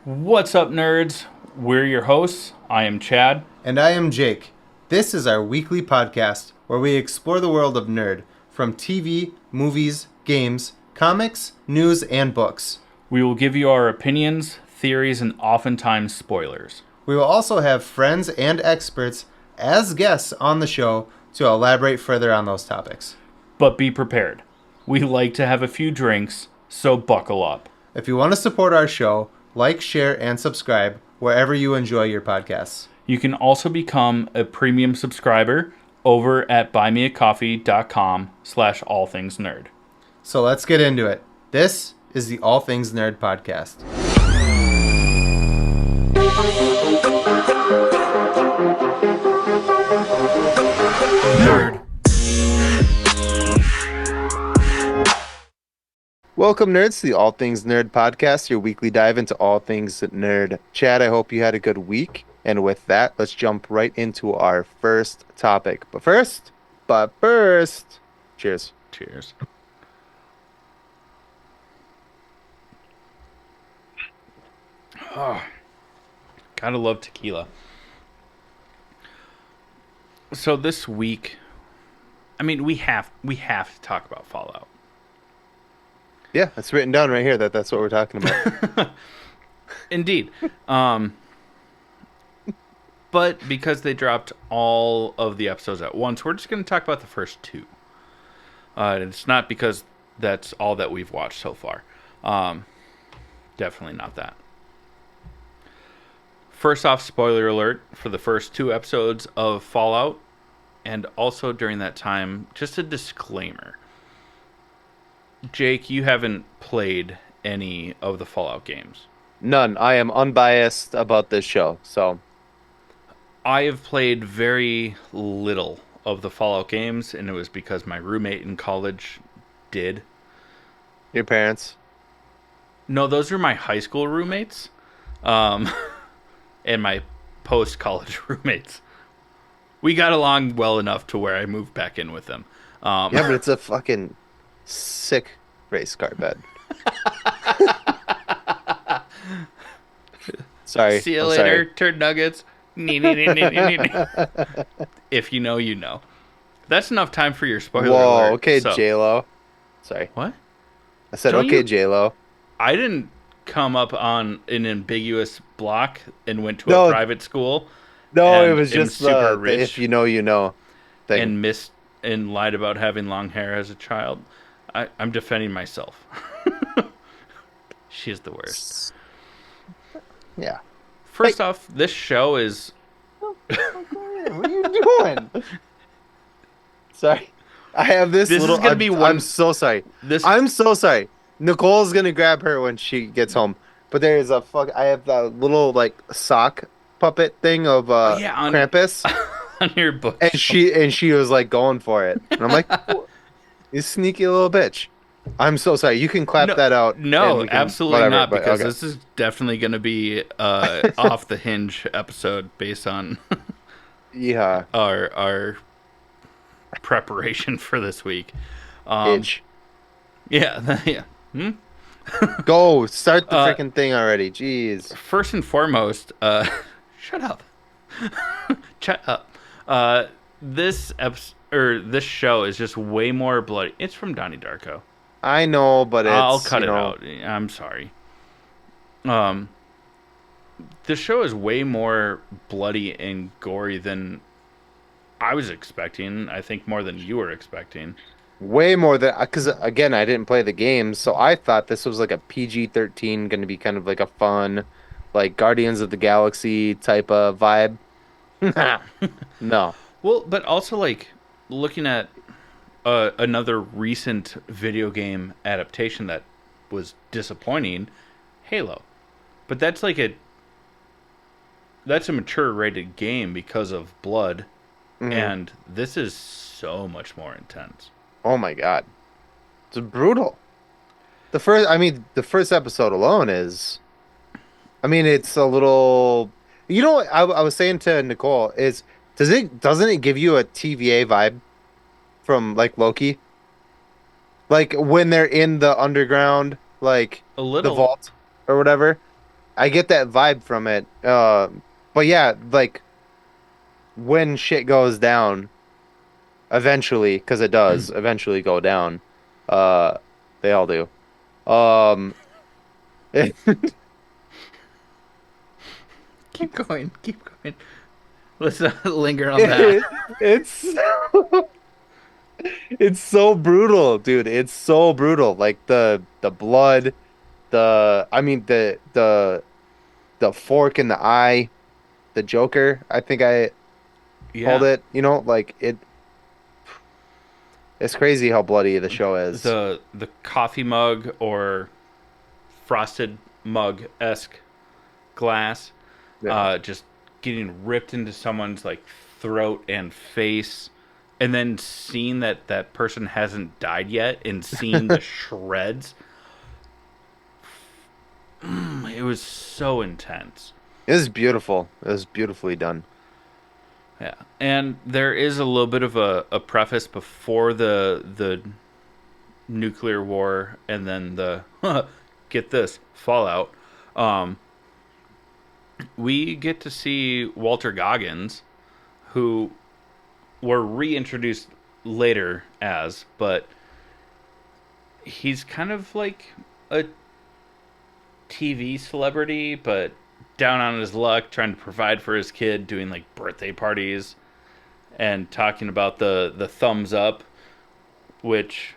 What's up, nerds? We're your hosts. I am Chad. And I am Jake. This is our weekly podcast where we explore the world of nerd from TV, movies, games, comics, news, and books. We will give you our opinions, theories, and oftentimes spoilers. We will also have friends and experts as guests on the show to elaborate further on those topics. But be prepared. We like to have a few drinks, so buckle up. If you want to support our show, like, share, and subscribe wherever you enjoy your podcasts. You can also become a premium subscriber over at buymeacoffee.com/allthingsnerd. So let's get into it. This is the All Things Nerd podcast. Nerd. Welcome, nerds, to the All Things Nerd podcast, your weekly dive into all things nerd. Chad, I hope you had a good week. And with that, let's jump right into our first topic. But first, cheers. Cheers. Oh, gotta love tequila. So this week, we have to talk about Fallout. Yeah, it's written down right here that's what we're talking about. Indeed. But because they dropped all of the episodes at once, we're just going to talk about the first two. It's not because that's all that we've watched so far. Definitely not that. First off, spoiler alert for the first two episodes of Fallout. And also during that time, just a disclaimer. Jake, you haven't played any of the Fallout games. None. I am unbiased about this show, so... I have played very little of the Fallout games, and it was because my roommate in college did. Your parents? No, those were my high school roommates, and my post-college roommates. We got along well enough to where I moved back in with them. Yeah, but it's a fucking sick race car bed. Sorry. See you I'm later, sorry. turd nuggets. If you know, you know. That's enough time for your spoiler Whoa, alert. okay, So, J-Lo. Sorry. what? I said, Don't okay, you- J-Lo. I didn't come up on an ambiguous block and went to No. a private school No, And- it was and just super the rich. if you know, you know thing. and missed and lied about having long hair as a child. I'm defending myself. She's the worst. Yeah. First off, this show is... What are you doing? Sorry. I have this This is little... gonna be one- I'm so sorry. I'm so sorry. Nicole's going to grab her when she gets home. But there's a I have a little, like, sock puppet thing of yeah, on- Krampus. on your book. And she was, like, going for it. And I'm like, you sneaky little bitch. I'm so sorry. You can clap that out. and No, we can- absolutely whatever, not, but because okay. this is definitely going to be off the hinge episode based on Yeah. our preparation for this week. Itch. Yeah, yeah. Go. Start the Uh, freaking thing already. Jeez. First and foremost, shut up. Shut up. This show is just way more bloody. It's from Donnie Darko. I know, but it's... I'll cut you it know, out. I'm sorry. The show is way more bloody and gory than I was expecting. I think more than you were expecting. Way more than... Because, again, I didn't play the games, so I thought this was like a PG-13, going to be kind of like a fun, like Guardians of the Galaxy type of vibe. No. Well, but also, like, looking at another recent video game adaptation that was disappointing, Halo. But that's like that's a mature rated game because of blood, and this is so much more intense. Oh, my God. It's brutal. The first episode alone is... it's a little... You know what I was saying to Nicole is... Doesn't it give you a TVA vibe from like Loki? Like when they're in the underground, like A little. the vault or whatever. I get that vibe from it. But yeah, like when shit goes down, eventually, because it does eventually go down. Uh, they all do. Um, Keep going, keep going. Let's not linger on that. it, it's it's so brutal, dude. It's so brutal. Like the blood, I mean the fork in the eye, the Joker, I think I called Yeah, it, like it's crazy how bloody the show is. the coffee mug or frosted mug esque glass, Yeah. just getting ripped into someone's like throat and face, and then seeing that that person hasn't died yet, and seeing the shreds. It was so intense. It was beautiful. It was beautifully done. Yeah, and there is a little bit of a preface before the nuclear war, and then the get this fallout. Um, we get to see Walter Goggins, who were reintroduced later as, but he's kind of like a TV celebrity, but down on his luck, trying to provide for his kid, doing like birthday parties and talking about the thumbs up, which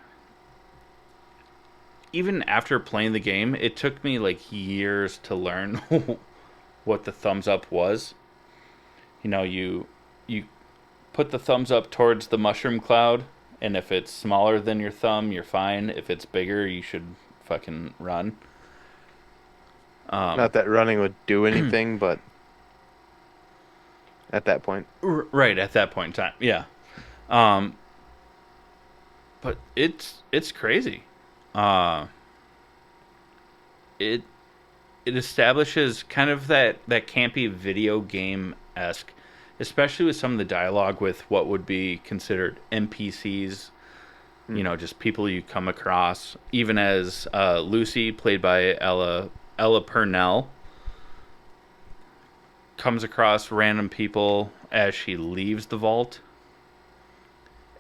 even after playing the game, it took me like years to learn what the thumbs up was. You put the thumbs up towards the mushroom cloud, and if it's smaller than your thumb, you're fine. If it's bigger, you should fucking run. Um, Not that running would do anything, but at that point. right at that point in time, yeah. Um, but it's crazy. Uh, it it establishes kind of that campy video game esque, especially with some of the dialogue with what would be considered NPCs. Hmm. Just people you come across. Even as Lucy, played by Ella Purnell, comes across random people as she leaves the vault,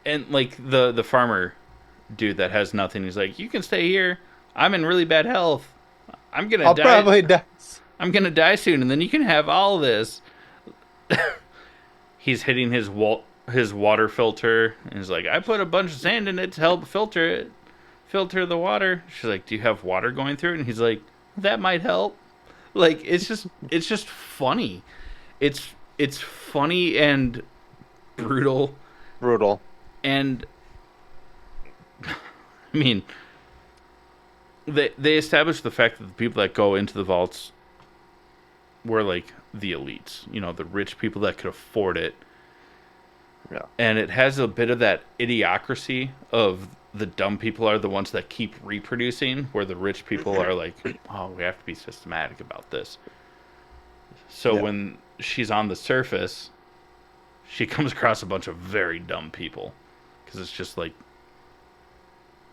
and like the farmer dude that has nothing. He's like, "You can stay here. I'm in really bad health. I'm gonna I'll die. probably die. I'm gonna die soon, and then you can have all this." He's hitting his water filter, and he's like, "I put a bunch of sand in it to help filter the water." She's like, "Do you have water going through it?" And he's like, "That might help." Like it's just funny. It's funny and brutal, Brutal. and I mean, they established the fact that the people that go into the vaults were like the elites, the rich people that could afford it. Yeah. And it has a bit of that idiocracy of the dumb people are the ones that keep reproducing, where the rich people are like, "Oh, we have to be systematic about this." So Yeah. when she's on the surface, she comes across a bunch of very dumb people, because it's just like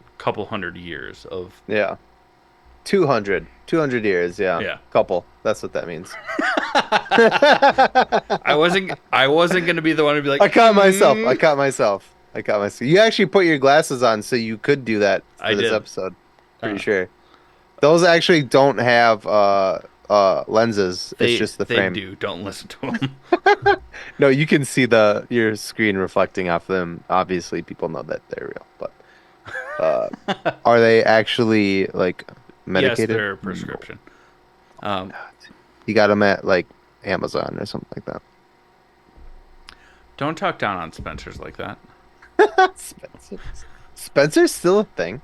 a couple hundred years of Yeah. 200 years, yeah. yeah. Couple. That's what that means. I wasn't gonna be the one to be like, I caught myself. I mm. caught myself. I caught myself. You actually put your glasses on so you could do that I for this did. episode. Pretty Uh, sure. Those actually don't have lenses. It's they just the they frame. do. Don't listen to them. No, you can see your screen reflecting off them. Obviously, people know that they're real, but uh are they actually like Yes, medicated? they're a No. prescription. Um, You got them at like Amazon or something like don't talk down on Spencer's like that. that. Spencer's still a thing.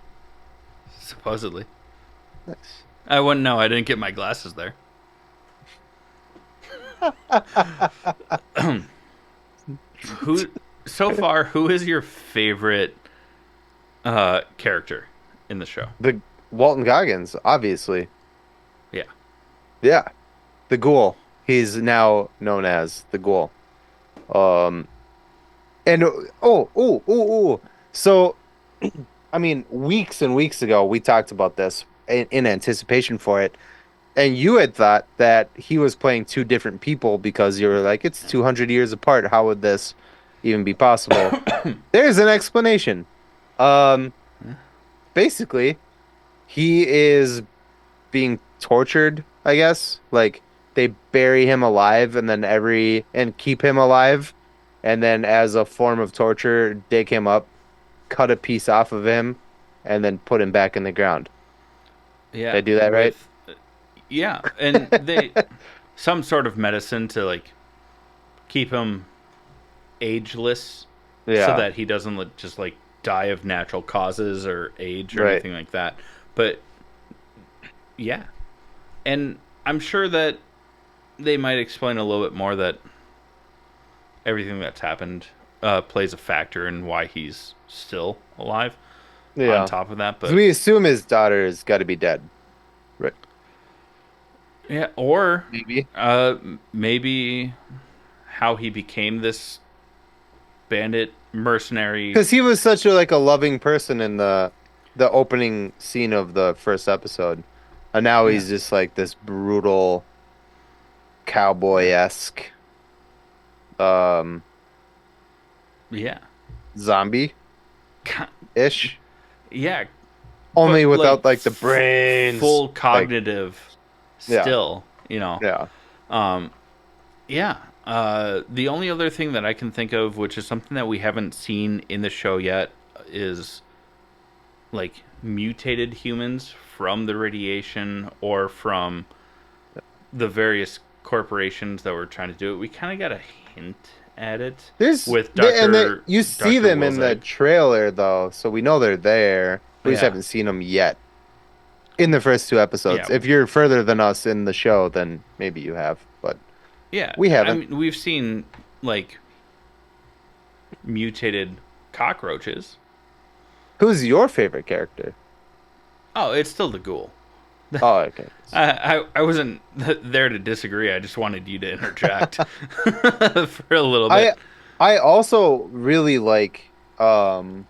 Supposedly, Nice. I wouldn't know. I didn't get my glasses there. Who so far? Who is your favorite character in the show? The Walton Goggins, obviously. Yeah. Yeah. The Ghoul. He's now known as the Ghoul. Um and oh. So I mean, weeks and weeks ago we talked about this in anticipation for it. And you had thought that he was playing two different people because you were like, it's 200 years apart. How would this even be possible? There's an explanation. Um, Basically, he is being tortured, I guess. Like they bury him alive and keep him alive, and then as a form of torture, dig him up, cut a piece off of him, and then put him back in the ground. Did Yeah, I do that right? with yeah, and they some sort of medicine to like keep him ageless, so Yeah, that he doesn't just like die of natural causes or age or right. anything like that. But yeah, and I'm sure that they might explain a little bit more that everything that's happened plays a factor in why he's still alive. On Yeah. top of that, Because but we assume his daughter has got to be dead. Right. yeah, or Maybe. uh, maybe how he became this bandit mercenary. Because he was such a like a loving person in the opening scene of the first episode. And now Yeah, he's just like this brutal cowboy-esque um yeah, zombie-ish. yeah, Only but like without like the brains. full Like, cognitive yeah, still, you know. yeah. Um, yeah. The only other thing that I can think of, which is something that we haven't seen in the show yet, is like mutated humans from the radiation or from the various corporations that were trying to do it. We kind of got a hint at it with You see Doctor them in the Will's. trailer though, so we know they're there. We just Yeah, haven't seen them yet in the first two yeah, episodes. If you're further than us in the show, then maybe you have, but yeah. we I haven't. mean, we've seen like mutated cockroaches. Who's your favorite character? Oh, it's still the ghoul. Oh, okay. I wasn't there to disagree. I just wanted you to interject for a little I bit. I also really like the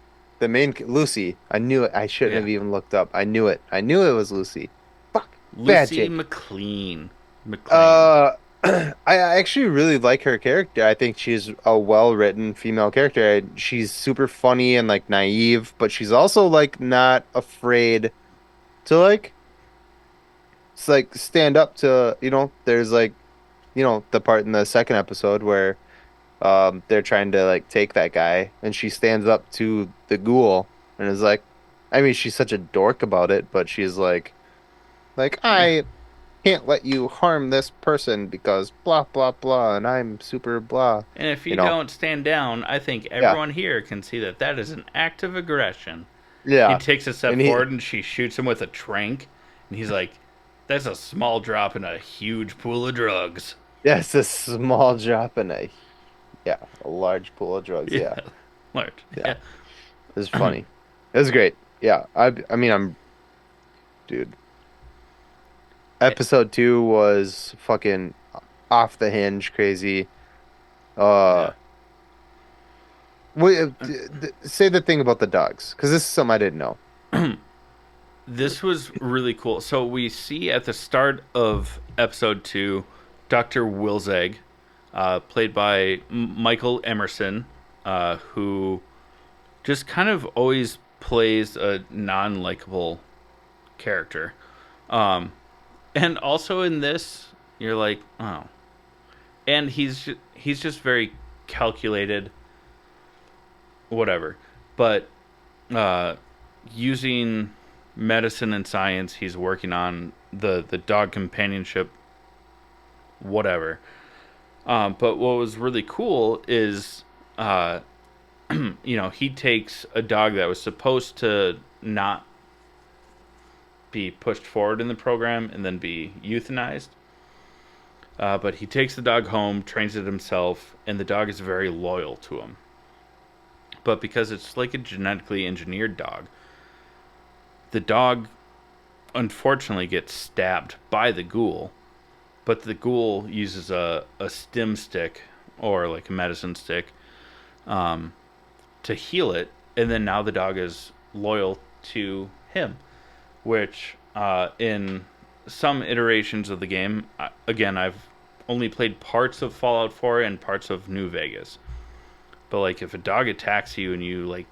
Lucy. I knew it. I shouldn't Yeah, have even looked up. I knew it. I knew it was Lucy. Fuck. Bad Lucy chick. McLean. McLean. Uh I actually really like her character. I think she's a well-written female character. She's super funny and like naive, but she's also like not afraid to like stand up to, there's like, the part in the second episode where they're trying to like take that guy and she stands up to the ghoul and is like, I mean, she's such a dork about it, but she's like Yeah. I can't let you harm this person because blah blah blah and I'm super blah, And if you you know. don't stand down, I think Yeah. everyone here can see that that is an act of aggression. He Yeah. takes a step And he forward and she shoots him with a trank. And he's like, that's a small drop in a huge pool of drugs. yeah, it's a small drop in a large pool of drugs. Yeah. Yeah. Lord. Yeah. Yeah. It's funny. It was great. Yeah. I mean, dude. Episode 2 was fucking off the hinge crazy. Uh, Yeah. wait, say the thing about the dogs, because this is something I didn't know. This was really cool. So we see at the start of episode 2, Dr. Wilzeg, played by Michael Emerson, who just kind of always plays a non-likable character. Um, and also in this, you're like, oh. And he's just very calculated, whatever. But uh, using medicine and science, he's working on the dog companionship, whatever. But what was really cool is, uh, he takes a dog that was supposed to not be pushed forward in the program and then be euthanized. But he takes the dog home, trains it himself, and the dog is very loyal to him. But because it's like a genetically engineered dog, the dog unfortunately gets stabbed by the ghoul, but the ghoul uses a stim stick or like a medicine stick to heal it, and then now the dog is loyal to him, which in some iterations of the game. Again, I've only played parts of Fallout 4 and parts of New Vegas. But like, if a dog attacks you and you like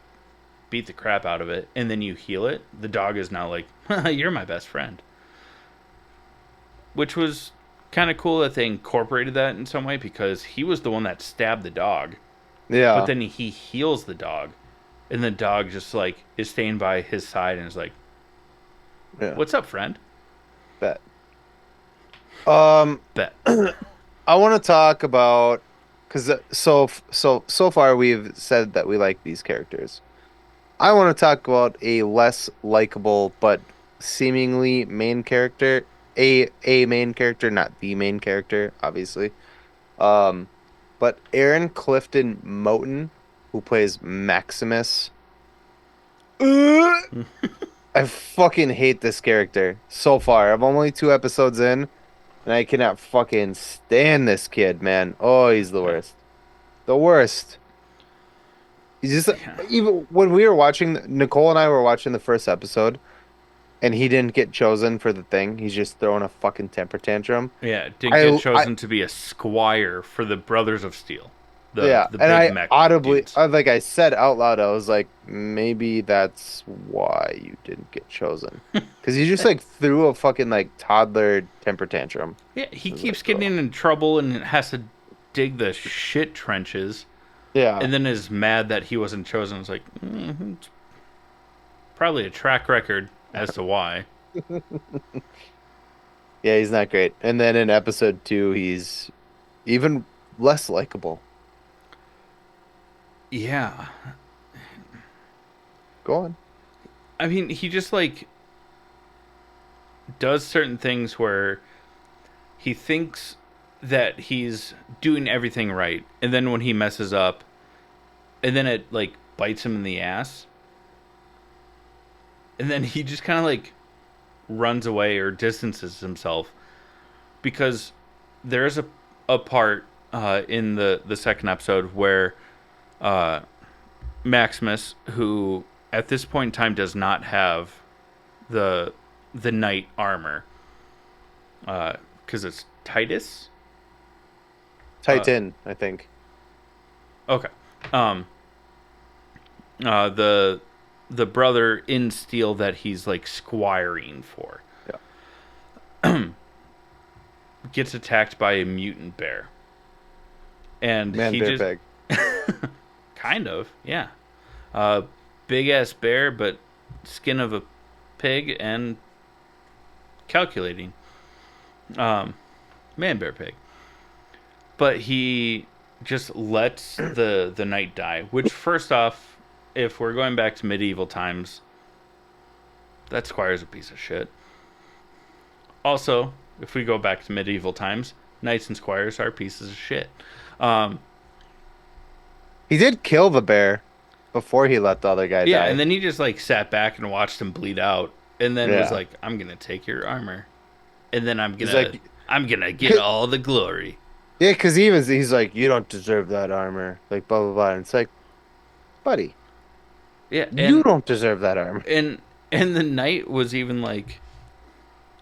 beat the crap out of it, and then you heal it, the dog is now like, "You're my best friend," which was kind of cool that they incorporated that in some way because he was the one that stabbed the dog, but Yeah. then he heals the dog, and the dog just like is staying by his side and is like, Yeah. "What's up, friend?" Bet. Um, Bet. I want to talk about because so far we've said that we like these characters. I want to talk about a less likable but seemingly main character, a main character, not the main character, obviously. Um, but Aaron Clifton Moten, who plays Maximus. Ugh! I fucking hate this character so far. I'm only 2 episodes in, and I cannot fucking stand this kid, man. Oh, he's the Okay. worst. The worst. He's just Yeah. even when we were watching, Nicole and I were watching the first episode, and he didn't get chosen for the thing. He's just throwing a fucking temper tantrum. Yeah, didn't get I chosen to be a squire for the Brothers of Steel, Yeah, the and big I mech audibly, dudes. like I said out loud, I was like, maybe that's why you didn't get chosen. Because he just like threw a fucking like toddler temper tantrum. Yeah, he I was keeps like, getting oh. in trouble and has to dig the shit trenches, Yeah, and then is mad that he wasn't chosen. It's like it's probably a track record as to why. yeah, he's not great. And then in episode 2, he's even less likable. Yeah, Go on. I mean, he just like does certain things where he thinks that he's doing everything right, and then when he messes up, and then it like bites him in the ass, and then he just kind of like runs away or distances himself because there's a part in the second episode where uh, Maximus, who at this point in time does not have the knight armor, because it's Titus. Uh, Titan, I think. okay, um, the brother in steel that he's like squiring for Yeah. gets attacked by a mutant bear, and Man, he bear just pig. kind of, yeah, big ass bear, but skin of a pig and calculating, man bear pig. But he just lets the knight die. Which, first off, if we're going back to medieval times, that squire's a piece of shit. Also, if we go back to medieval times, knights and squires are pieces of shit. Um, He did kill the bear before he let the other guy yeah, and die. then he just like sat back and watched him bleed out, and then was Yeah. like, "I'm gonna take your armor, and then He's like, I'm gonna get all the glory." yeah, because he's like, you don't deserve that armor. Like, blah, blah, blah. And it's like, buddy, Yeah, you don't deserve that armor. and the knight was even like,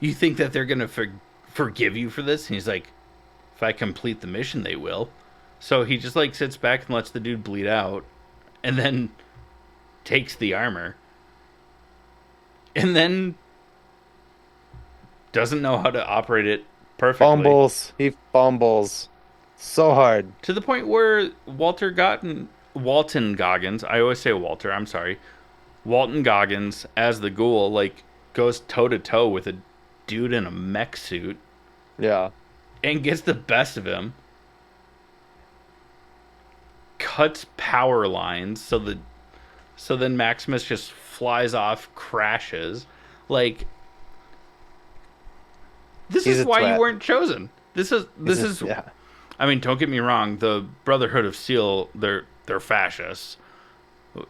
"You think that they're gonna forgive you for this?" And he's like, "If I complete the mission, they will." So he just like sits back and lets the dude bleed out, and then takes the armor, and then doesn't know how to operate it perfectly Fumbles. He fumbles so hard. to the point where Walton Goggins. I always say Walter. I'm sorry, Walton Goggins as the ghoul like goes toe to toe with a dude in a mech suit Yeah. and gets the best of him. Cuts power lines so then Maximus just flies off, crashes. Like, this He's is a why you twat. weren't chosen. This is Yeah. I mean, don't get me wrong, the Brotherhood of Steel, they're fascists.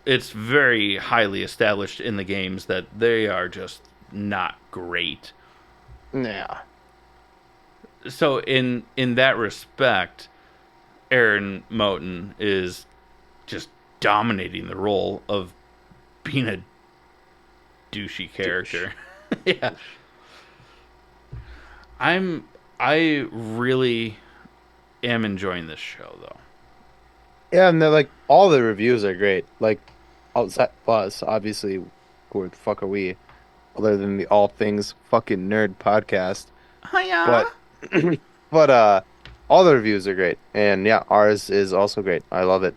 It's very highly established in the games that they are just not great. Yeah. So in that respect, Aaron Moten is just dominating the role of being a douchey character. Yeah. I'm I really am enjoying this show though. Yeah, and they're like all the reviews are great. Like outside us, obviously, who the fuck are we other than the all things fucking nerd podcast? Hiya. But but all the reviews are great. And yeah, ours is also great. I love it.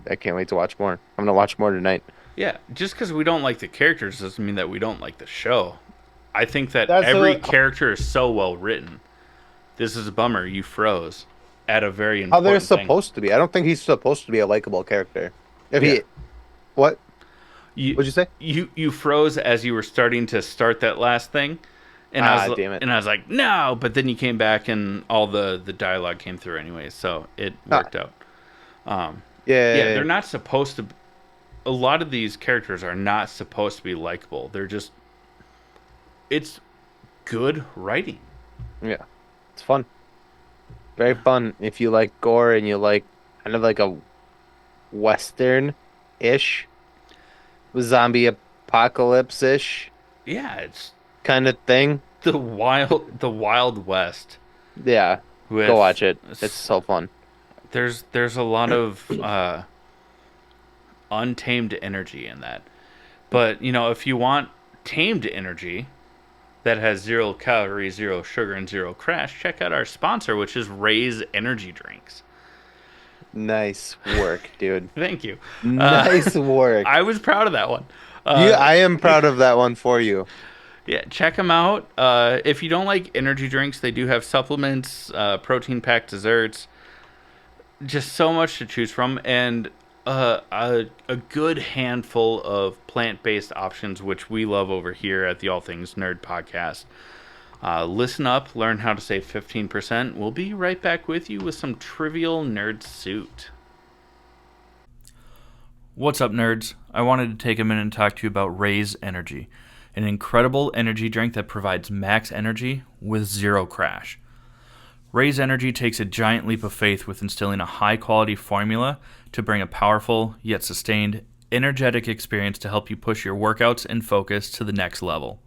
I can't wait to watch more. I'm gonna watch more tonight. Yeah, just because we don't like the characters doesn't mean that we don't like the show. I think that That's every a, character is so well written. This is a bummer. You froze at a very how they're important thing. supposed to be. I don't think he's supposed to be a likable character. If Yeah, he what? you What'd you say? you froze as you were starting to start that last thing, and Ah, damn it. I was like no, but then you came back and all the dialogue came through anyways, so it Ah, worked out. Um, yeah, yeah. they're not supposed to. A lot of these characters are not supposed to be likable. They're just it's good writing. Yeah. It's fun. Very fun if you like gore and you like kind of like a Western-ish, zombie apocalypse-ish Yeah, it's kind of thing. the Wild West Yeah, go with watch it. It's so fun. there's a lot of untamed energy in that. But, you know, if you want tamed energy that has 0 calories, 0 sugar, and 0 crash, check out our sponsor, which is Ray's Energy Drinks. Nice work, dude. Thank you. Nice work. I was proud of that one. You, Uh, I am proud of that one for you. yeah, check them out. If you don't like energy drinks, they do have supplements, protein packed desserts, just so much to choose from, and a good handful of plant based options, which we love over here at the All Things Nerd podcast. Listen up, learn how to save 15%. We'll be right back with you with some trivial nerd suit. What's up, nerds? I wanted to take a minute and talk to you about Raise Energy, an incredible energy drink that provides max energy with 0 crash. Raise Energy takes a giant leap of faith with instilling a high quality formula to bring a powerful, yet sustained, energetic experience to help you push your workouts and focus to the next level.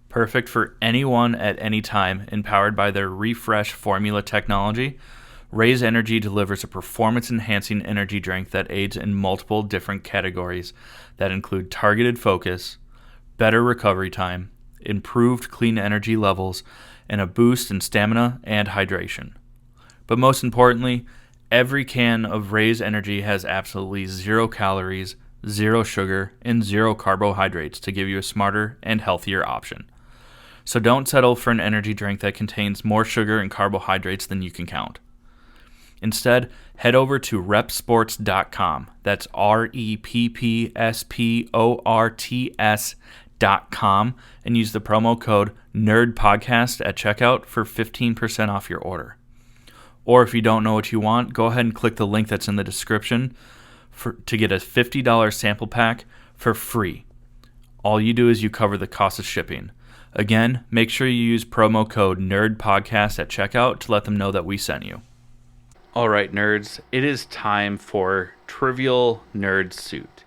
Perfect for anyone at any time, empowered by their refresh formula technology, Raise Energy delivers a performance enhancing energy drink that aids in multiple different categories that include targeted focus, better recovery time, improved clean energy levels, and a boost in stamina and hydration. But most importantly, every can of Raise Energy has absolutely 0 calories, 0 sugar, and 0 carbohydrates to give you a smarter and healthier option. So don't settle for an energy drink that contains more sugar and carbohydrates than you can count. Instead, head over to repsports.com. That's REPPSPORTS.com and use the promo code NERDPODCAST at checkout for 15% off your order. Or if you don't know what you want, go ahead and click the link that's in the description to get a $50 sample pack for free. All you do is you cover the cost of shipping. Again, make sure you use promo code NERDPODCAST at checkout to let them know that we sent you. All right, nerds, it is time for Trivial Nerd Suit.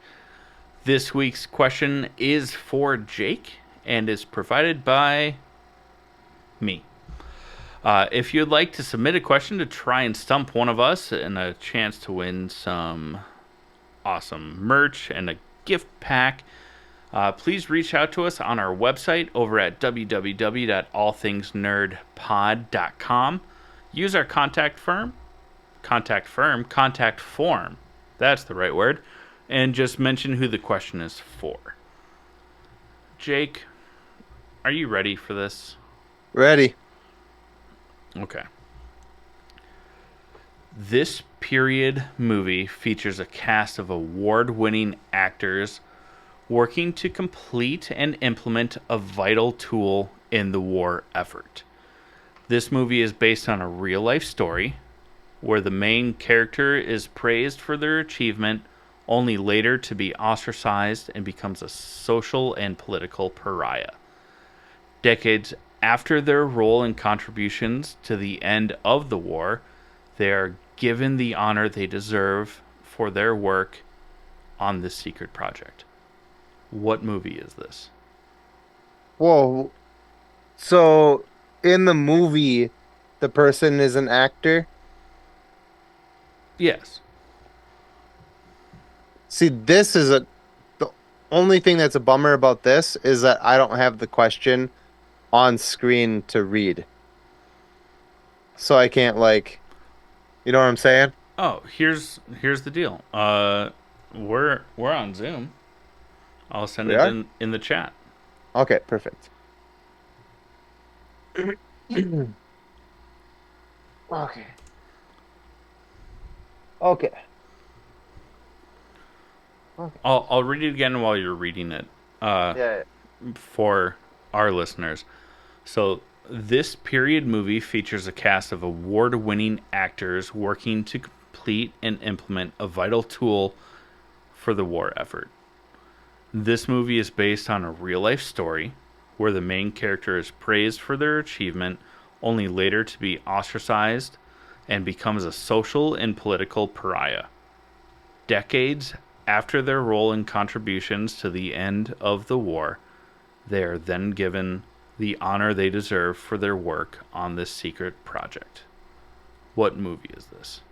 This week's question is for Jake and is provided by me. If you'd like to submit a question to try and stump one of us and a chance to win some awesome merch and a gift pack, please reach out to us on our website over at www.allthingsnerdpod.com. Use our contact form. That's the right word. And just mention who the question is for. Jake, are you ready for this? Ready. Okay. This period movie features a cast of award-winning actors working to complete and implement a vital tool in the war effort. This movie is based on a real-life story where the main character is praised for their achievement, only later to be ostracized and becomes a social and political pariah. Decades after their role and contributions to the end of the war, they are given the honor they deserve for their work on this secret project. What movie is this? Whoa. So in the movie, the person is an actor. Yes. See, this is the only thing that's a bummer about this is that I don't have the question on screen to read. So I can't like, you know what I'm saying? Oh, here's the deal. We're on Zoom. I'll send We it are? in the chat. Okay, perfect. Okay. Okay. Okay. I'll read it again while you're reading it. Uh, Yeah. for our listeners. So, this period movie features a cast of award winning actors working to complete and implement a vital tool for the war effort. This movie is based on a real life story where the main character is praised for their achievement, only later to be ostracized and becomes a social and political pariah. Decades after their role and contributions to the end of the war, they are then given the honor they deserve for their work on this secret project. What movie is this?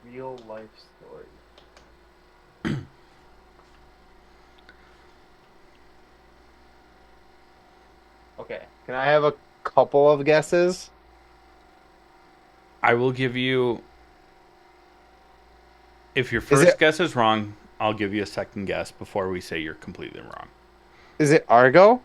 Real life story. Okay. Can I have a couple of guesses? I will give you, if your Is first it guess is wrong, I'll give you a second guess before we say you're completely wrong. is it Argo?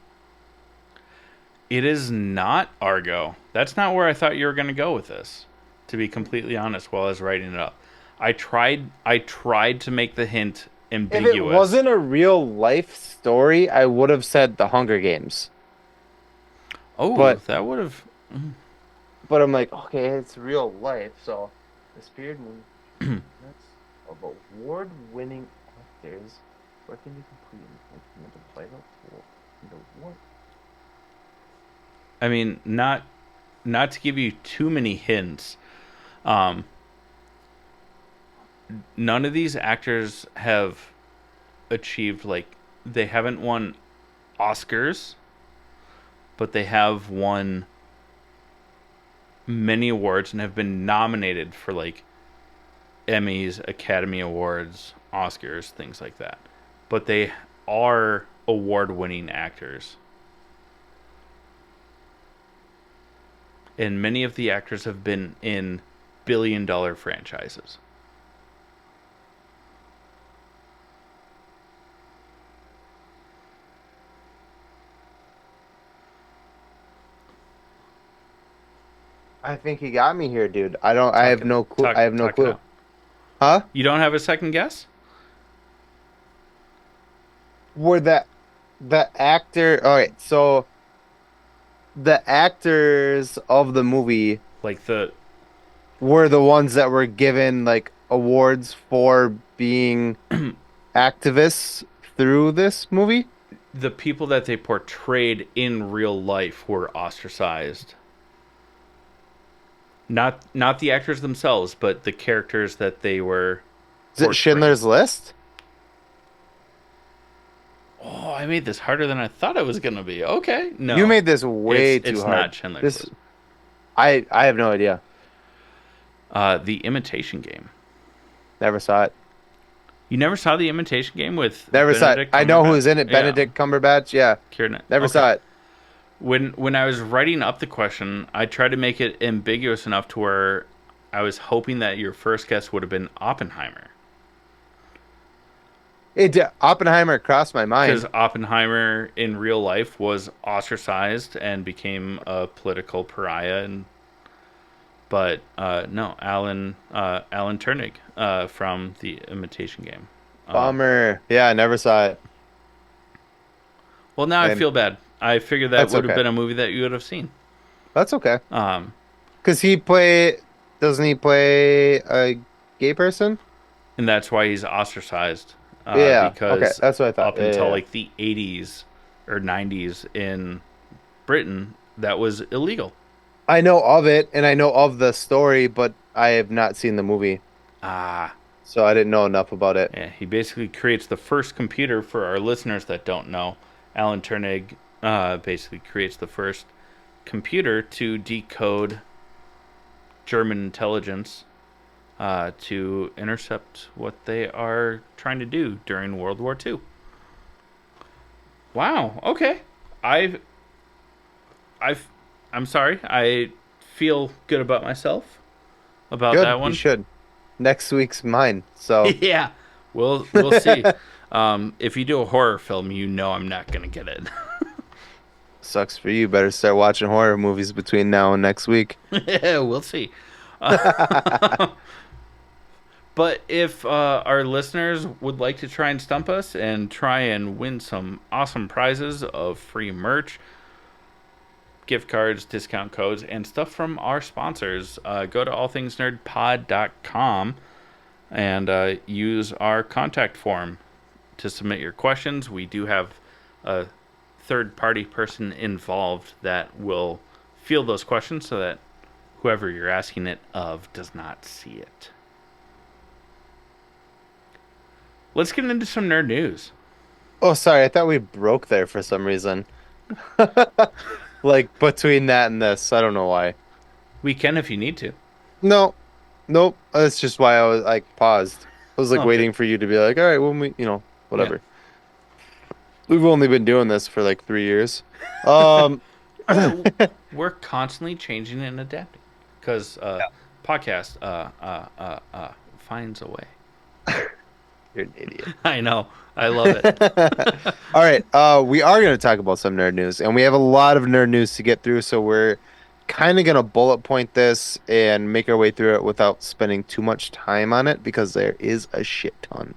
It is not Argo. That's not where I thought you were going to go with this, to be completely honest, while I was writing it up. I tried to make the hint If it ambiguous. wasn't a real life story, I would have said The Hunger Games. Oh, But that would have. but I'm like, okay, it's real life, so this period movie that's of award-winning actors working to complete and implement a vital tool in the war. I mean, not to give you too many hints. Um, None of these actors have achieved, like, they haven't won Oscars, but they have won many awards and have been nominated for, like, Emmys, Academy Awards, Oscars, things like that. But they are award-winning actors, and many of the actors have been in billion-dollar franchises. I think he got me here, dude. I Talk have it, no clue. talk, I have no talk it clue. out. Huh? You don't have a second guess? Were the actor? All right, so the actors of the movie Like the were the ones that were given like awards for being activists through this movie. the people that they portrayed in real life were ostracized. Not the actors themselves, but the characters that they were Is it portraying. Schindler's List? Oh, I made this harder than I thought it was gonna be. Okay, You no, made this way too it's hard. not Schindler's This List. I have no idea. The Imitation Game. Never saw it. You never saw the Imitation Game with Never saw it. Benedict I know who's Cumberbatch? in it. Yeah, Benedict Cumberbatch. Yeah. Kieran. Never Okay. saw it. When I was writing up the question, I tried to make it ambiguous enough to where I was hoping that your first guess would have been Oppenheimer. Oppenheimer crossed my Because mind. Oppenheimer in real life was ostracized and became a political pariah, and but no, Alan Turnig from the Imitation Game. Uh, Bummer. Yeah, I never saw it. well, now I And feel bad. I figured that that's would have okay. been a movie that you would have seen. That's okay. Um, Because doesn't he play a gay person? and that's why he's ostracized. Yeah. Okay. Because That's what I thought. up Yeah, until yeah, like the 80s or 90s in Britain, that was illegal. I know of it and I know of the story, but I have not seen the movie, Ah, so I didn't know enough about it. yeah. He basically creates the first computer for our listeners that don't know. Alan Turing basically creates the first computer to decode German intelligence to intercept what they are trying to do during World War II. Wow. Okay. I've I've I'm sorry. I feel good about myself about Good, that you one. should. Next week's mine. So Yeah. We'll see. If you do a horror film, you know I'm not gonna get it. sucks for you. Better start watching horror movies between now and next week. We'll see. But if our listeners would like to try and stump us and try and win some awesome prizes of free merch, gift cards, discount codes, and stuff from our sponsors, go to allthingsnerdpod.com and use our contact form to submit your questions. We do have a third party person involved that will field those questions so that whoever you're asking it of does not see it. Let's get into some nerd news. Oh, sorry. I thought we broke there for some reason. Like between that and this, I don't know why. We can if you need to. No, nope. That's just why I was like paused. I was like Okay. waiting for you to be like, all right, when we, Yeah. whatever. We've only been doing this for like 3 years. Um, We're constantly changing and adapting because podcast finds a way. you're an idiot. I know. I love it. All right. We are going to talk about some nerd news, and we have a lot of nerd news to get through, so we're kind of going to bullet point this and make our way through it without spending too much time on it because there is a shit ton.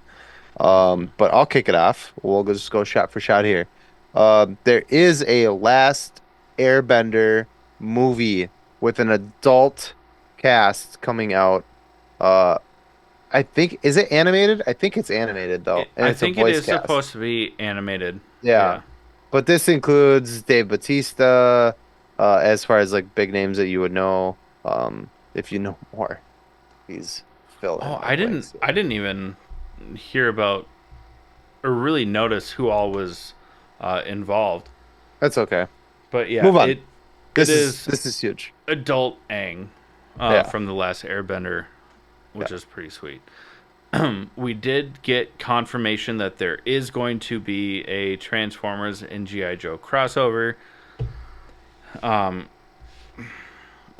But I'll kick it off. Just go shot for shot here. There is a Last Airbender movie with an adult cast coming out. Uh, I think is it animated? I think it's animated though, and I it's a think it voice is cast. supposed to be animated. Yeah, Yeah. but this includes Dave Bautista, as far as like big names that you would know. If you know more, please fill in Oh, my blanks I here. didn't even hear about or really notice who all was involved. That's okay. But yeah, Move on. it This is is this is huge. adult Aang Yeah, from the last Airbender, yeah. which is pretty sweet. We did get confirmation that there is going to be a Transformers and GI Joe crossover.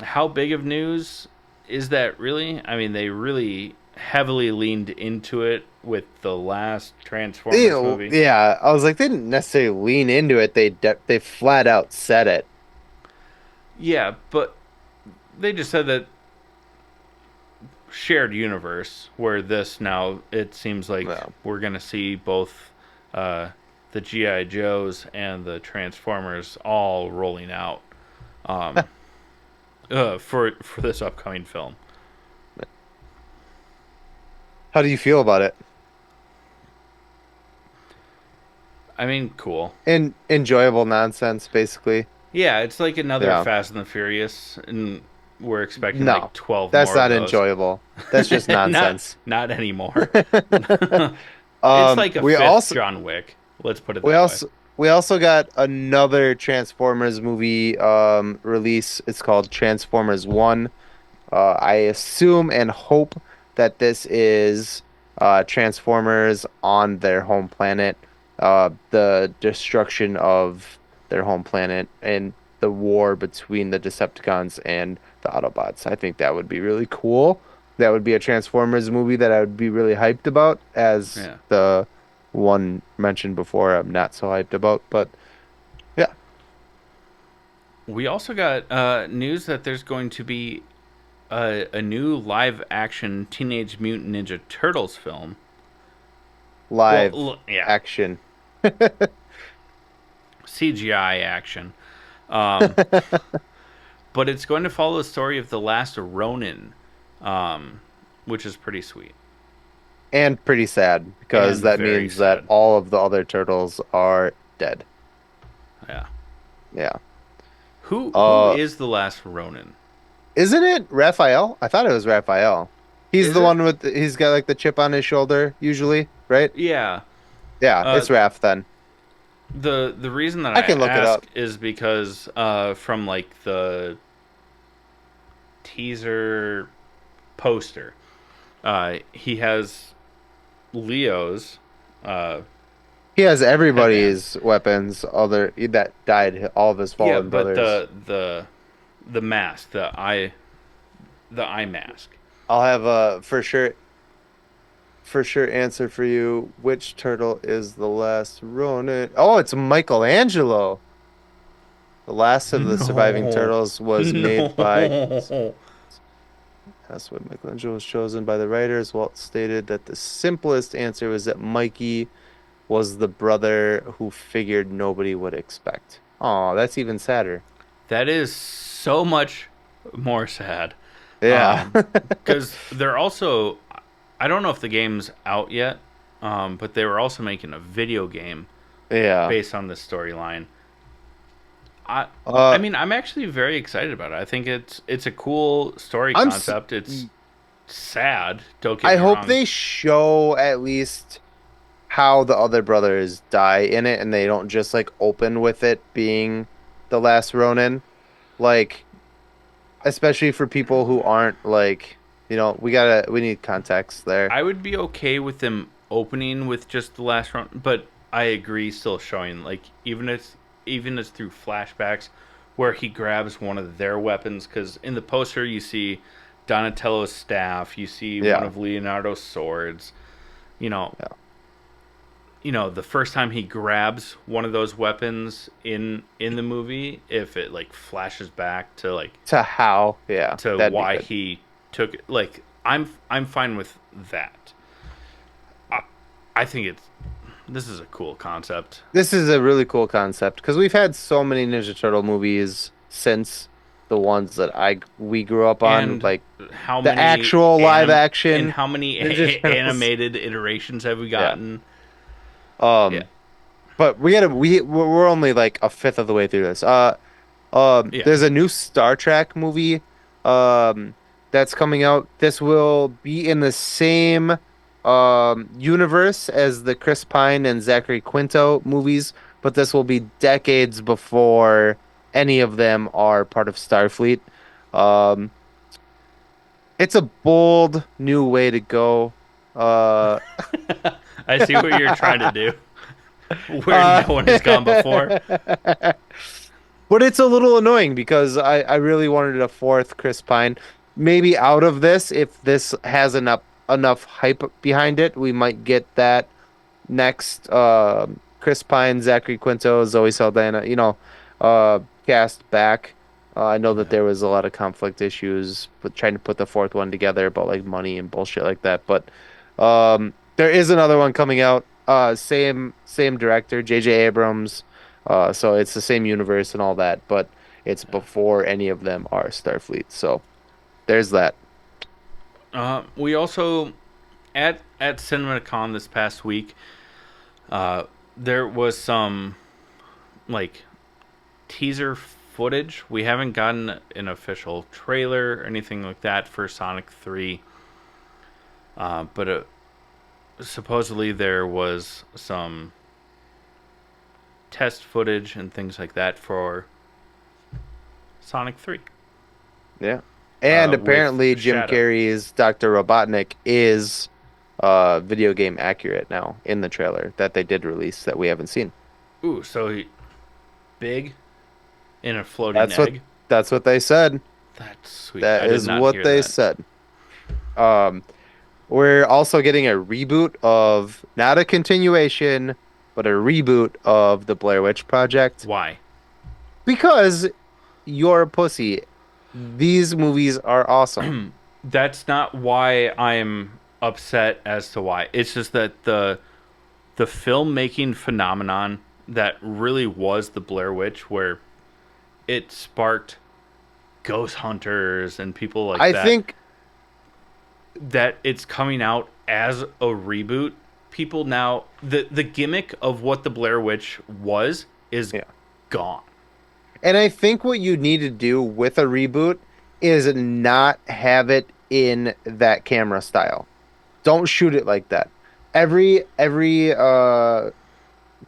How big of news is that really? I mean, they really heavily leaned into it with the last Transformers movie. Yeah. I was like, they didn't necessarily lean into it. They flat out said it. Yeah, but they just said that shared universe where this now it seems like Yeah. we're gonna see both uh, the GI Joes and the Transformers all rolling out for this upcoming film. How do you feel about it? I mean, cool. In enjoyable nonsense, basically. Yeah, it's like another Yeah. Fast and the Furious, and we're expecting No, like 12 that's more of not those. enjoyable. That's just not nonsense. not anymore. It's like a We fifth also John Wick. Let's put it we that way. also we also got another Transformers movie release. It's called Transformers 1. I assume and hope that this is Transformers on their home planet, the destruction of their home planet, and the war between the Decepticons and the Autobots. I think that would be really cool. That would be a Transformers movie that I would be really hyped about, as Yeah. the one mentioned before I'm not so hyped about. But yeah, We also got news that there's going to be a new live action Teenage Mutant Ninja Turtles film. Well, live yeah, action. CGI action. Um, but it's going to follow the story of the last Ronin, which is pretty sweet And pretty sad because and that very means that sad. all of the other turtles are dead. Yeah. Yeah. Who Uh, is the last Ronin? isn't it Raphael? I thought it was Raphael. He's Is the it? one he's got like the chip on his shoulder usually, right? Yeah. Yeah, Uh, it's Raph then. the reason that I I can look it ask up. is because from like the teaser poster, he has Leo's uh, He has headband. everybody's weapons, other that died, all of his Yeah, fallen but brothers. the mask, the eye mask. I'll have a for sure answer for you. Which turtle is the last Ronin? Oh, it's Michelangelo. The last of the surviving No, turtles was made by. no. That's what Michelangelo was chosen by the writers. Walt stated that the simplest answer was that Mikey was the brother who figured nobody would expect. Oh, that's even sadder. That is so much more sad. Yeah. Because they're also, I don't know if the game's out yet, but they were also making a video game Yeah. based on this storyline. I I Uh, mean, I'm actually very excited about it. I think it's a cool story I'm s- concept. It's sad, don't get I me hope wrong. they show at least how the other brothers die in it and they don't just like open with it being the last Ronin. Like, especially for people who aren't like, we need context there. I would be okay with them opening with just the last round, but I agree still showing like even as through flashbacks where he grabs one of their weapons because in the poster you see Donatello's staff, you see one Yeah. of Leonardo's swords. You know, Yeah. the first time he grabs one of those weapons in the movie, if it like flashes back to like To how? Yeah, to that'd be why good. he took it, like I'm fine with that. I, I think this is a cool concept. This is a really cool concept because we've had so many Ninja Turtle movies since the ones that I we grew up on, And like how the many actual live anim and action how many Ninja Turtles. animated iterations have we Yeah. gotten? Yeah, Um, but we're only like a fifth of the way through this. yeah, There's a new Star Trek movie um that's coming out. This will be in the same universe as the Chris Pine and Zachary Quinto movies, but this will be decades before any of them are part of Starfleet. Um it's a bold new way to go. Uh I see what you're trying to do. Where no uh one has gone before. But it's a little annoying because I really wanted a fourth Chris Pine. Maybe out of this, if this has enough hype behind it, we might get that next Chris Pine, Zachary Quinto, Zoe Saldana, cast back. I know that Yeah, there was a lot of conflict issues with trying to put the fourth one together about like money and bullshit like that. But there is another one coming out. Same director, J.J. Abrams. So it's the same universe and all that, but it's yeah. before any of them are Starfleet. So there's that. We also at CinemaCon this past week, there was some like teaser footage. We haven't gotten an official trailer or anything like that for Sonic 3. But supposedly there was some test footage and things like that for Sonic 3 Yeah. And with apparently Jim Shadow. Carrey's Dr. Robotnik is video game accurate now in the trailer that they did release that we haven't seen. Ooh, so big in a floating That's what egg. that's what they said. That's sweet. That I did is not what hear they that. said. Um we're also getting a reboot of not a continuation, but a reboot of the Blair Witch Project Why? because you're a pussy. These movies are awesome. That's not why I'm upset as to why. It's just that the filmmaking phenomenon that really was the Blair Witch, where it sparked ghost hunters and people like I that, think that it's coming out as a reboot. People now, the gimmick of what the Blair Witch was is yeah. gone. And I think what you need to do with a reboot is not have it in that camera style. Don't shoot it like that. Every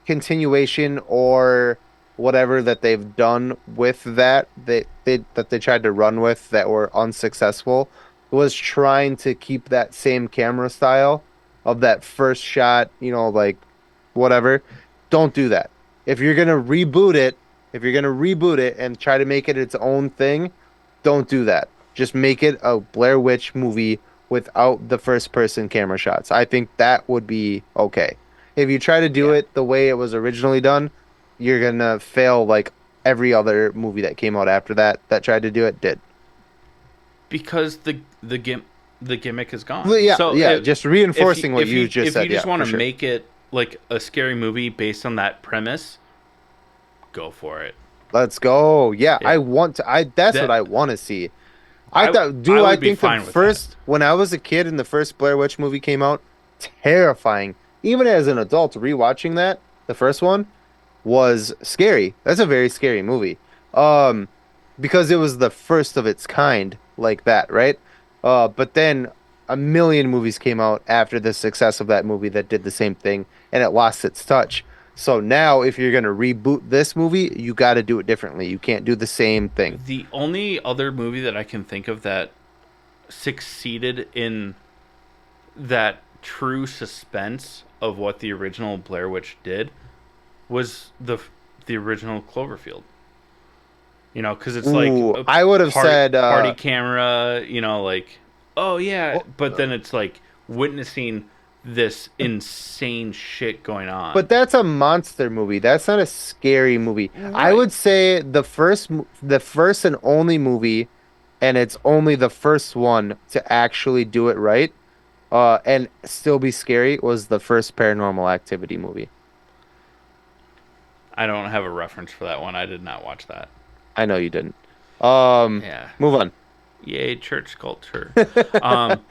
continuation or whatever that they've done with that they tried to run with that were unsuccessful was trying to keep that same camera style of that first shot, like whatever. Don't do that. If you're gonna reboot it, if you're gonna reboot it and try to make it its own thing, don't do that. Just make it a Blair Witch movie without the first person camera shots. I think that would be okay. If you try to do Yeah. it the way it was originally done, you're gonna fail like every other movie that came out after that tried to do it did. Because the gimmick is gone. Well, yeah, So yeah, just if you reinforcing what you just if you said. Yeah, just want for to sure. make it like a scary movie based on that premise, go for it. Let's go. Yeah, I Yeah. want to. I That's what That I want to see. I I thought, I do I would be think the fine with that. first, when I was a kid and the first Blair Witch movie came out, terrifying. Even as an adult, rewatching that, the first one was scary. That's a very scary movie. Um, because it was the first of its kind like that, right? But then a million movies came out after the success of that movie that did the same thing, and it lost its touch. So now, if you're gonna reboot this movie, you got to do it differently. You can't do the same thing. The only other movie that I can think of that succeeded in that true suspense of what the original Blair Witch did was the original Cloverfield. Because it's like Ooh, a I would have said, party camera. Like, oh yeah, well, but then it's like witnessing this insane shit going on. but that's a monster movie. That's not a scary movie. I Right. would say the first and only movie, and it's only the first one to actually do it right, and still be scary was the first Paranormal Activity movie. I don't have a reference for that one. I did not watch that. I know you didn't. Um, Yeah. Move on. Yay, church culture. Um,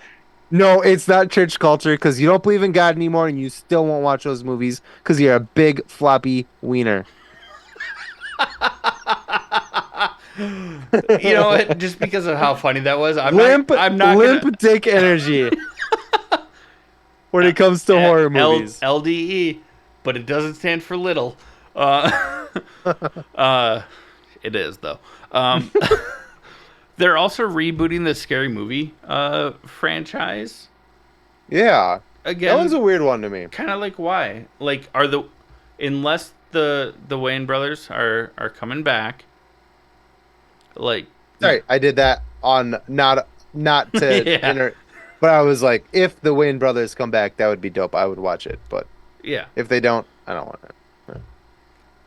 No, it's not church culture because you don't believe in God anymore, and you still won't watch those movies because you're a big floppy wiener. you know what? Just because of how funny that was, I'm not. Limp, I'm not gonna. limp dick energy when it comes to horror movies. LDE, but it doesn't stand for little. Uh, uh, it is though. Um, they're also rebooting the Scary Movie franchise Yeah, that one's again. a weird one to me. Kind of like why? Like, are the unless the Wayne brothers are coming back? Like, Sorry, I did that on not to yeah, but I was like, if the Wayne brothers come back, that would be dope. I would watch it, but yeah. if they don't, I don't want it.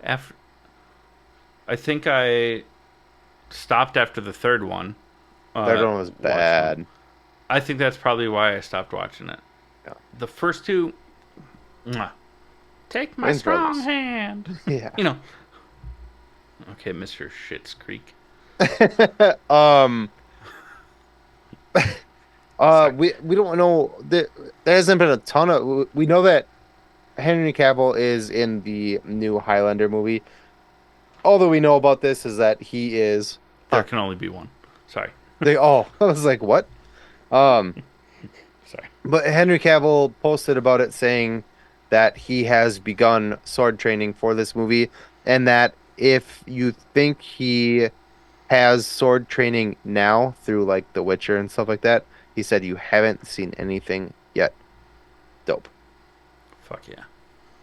After I think I stopped after the third one. That one was Watching them. bad. I think that's probably why I stopped watching it. Yeah. The first two, mwah. Take my Wayne's strong brothers. hand. Yeah. You know. Okay, Mr. Shit's Creek. Um. Sorry. We don't know there hasn't been a ton of. We know that Henry Cavill is in the new Highlander movie. All that we know about this is that he is. There can only be one. Sorry. I was like, what? Um, Sorry. but Henry Cavill posted about it saying that he has begun sword training for this movie, and that if you think he has sword training now through like The Witcher and stuff like that, he said you haven't seen anything yet. Dope. Fuck yeah.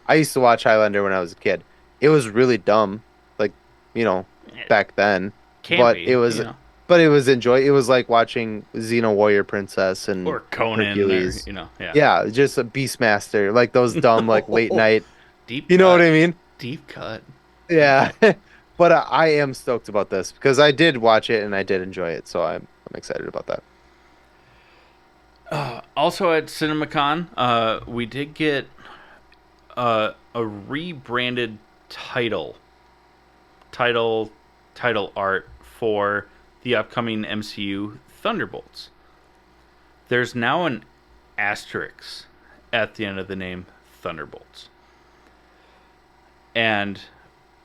I used to watch Highlander when I was a kid. It was really dumb, like, you know, It back then, can but be, it was but it was it was like watching Xena Warrior Princess and or Conan, or Hercules. yeah. Yeah, just a Beastmaster, like those dumb like late No. night. Deep You know what cut. I mean? Deep cut. Yeah. But I am stoked about this because I did watch it and I did enjoy it, so I'm excited about that. Also at CinemaCon, we did get a rebranded title, title, title art for the upcoming MCU Thunderbolts. There's now an asterisk at the end of the name Thunderbolts. And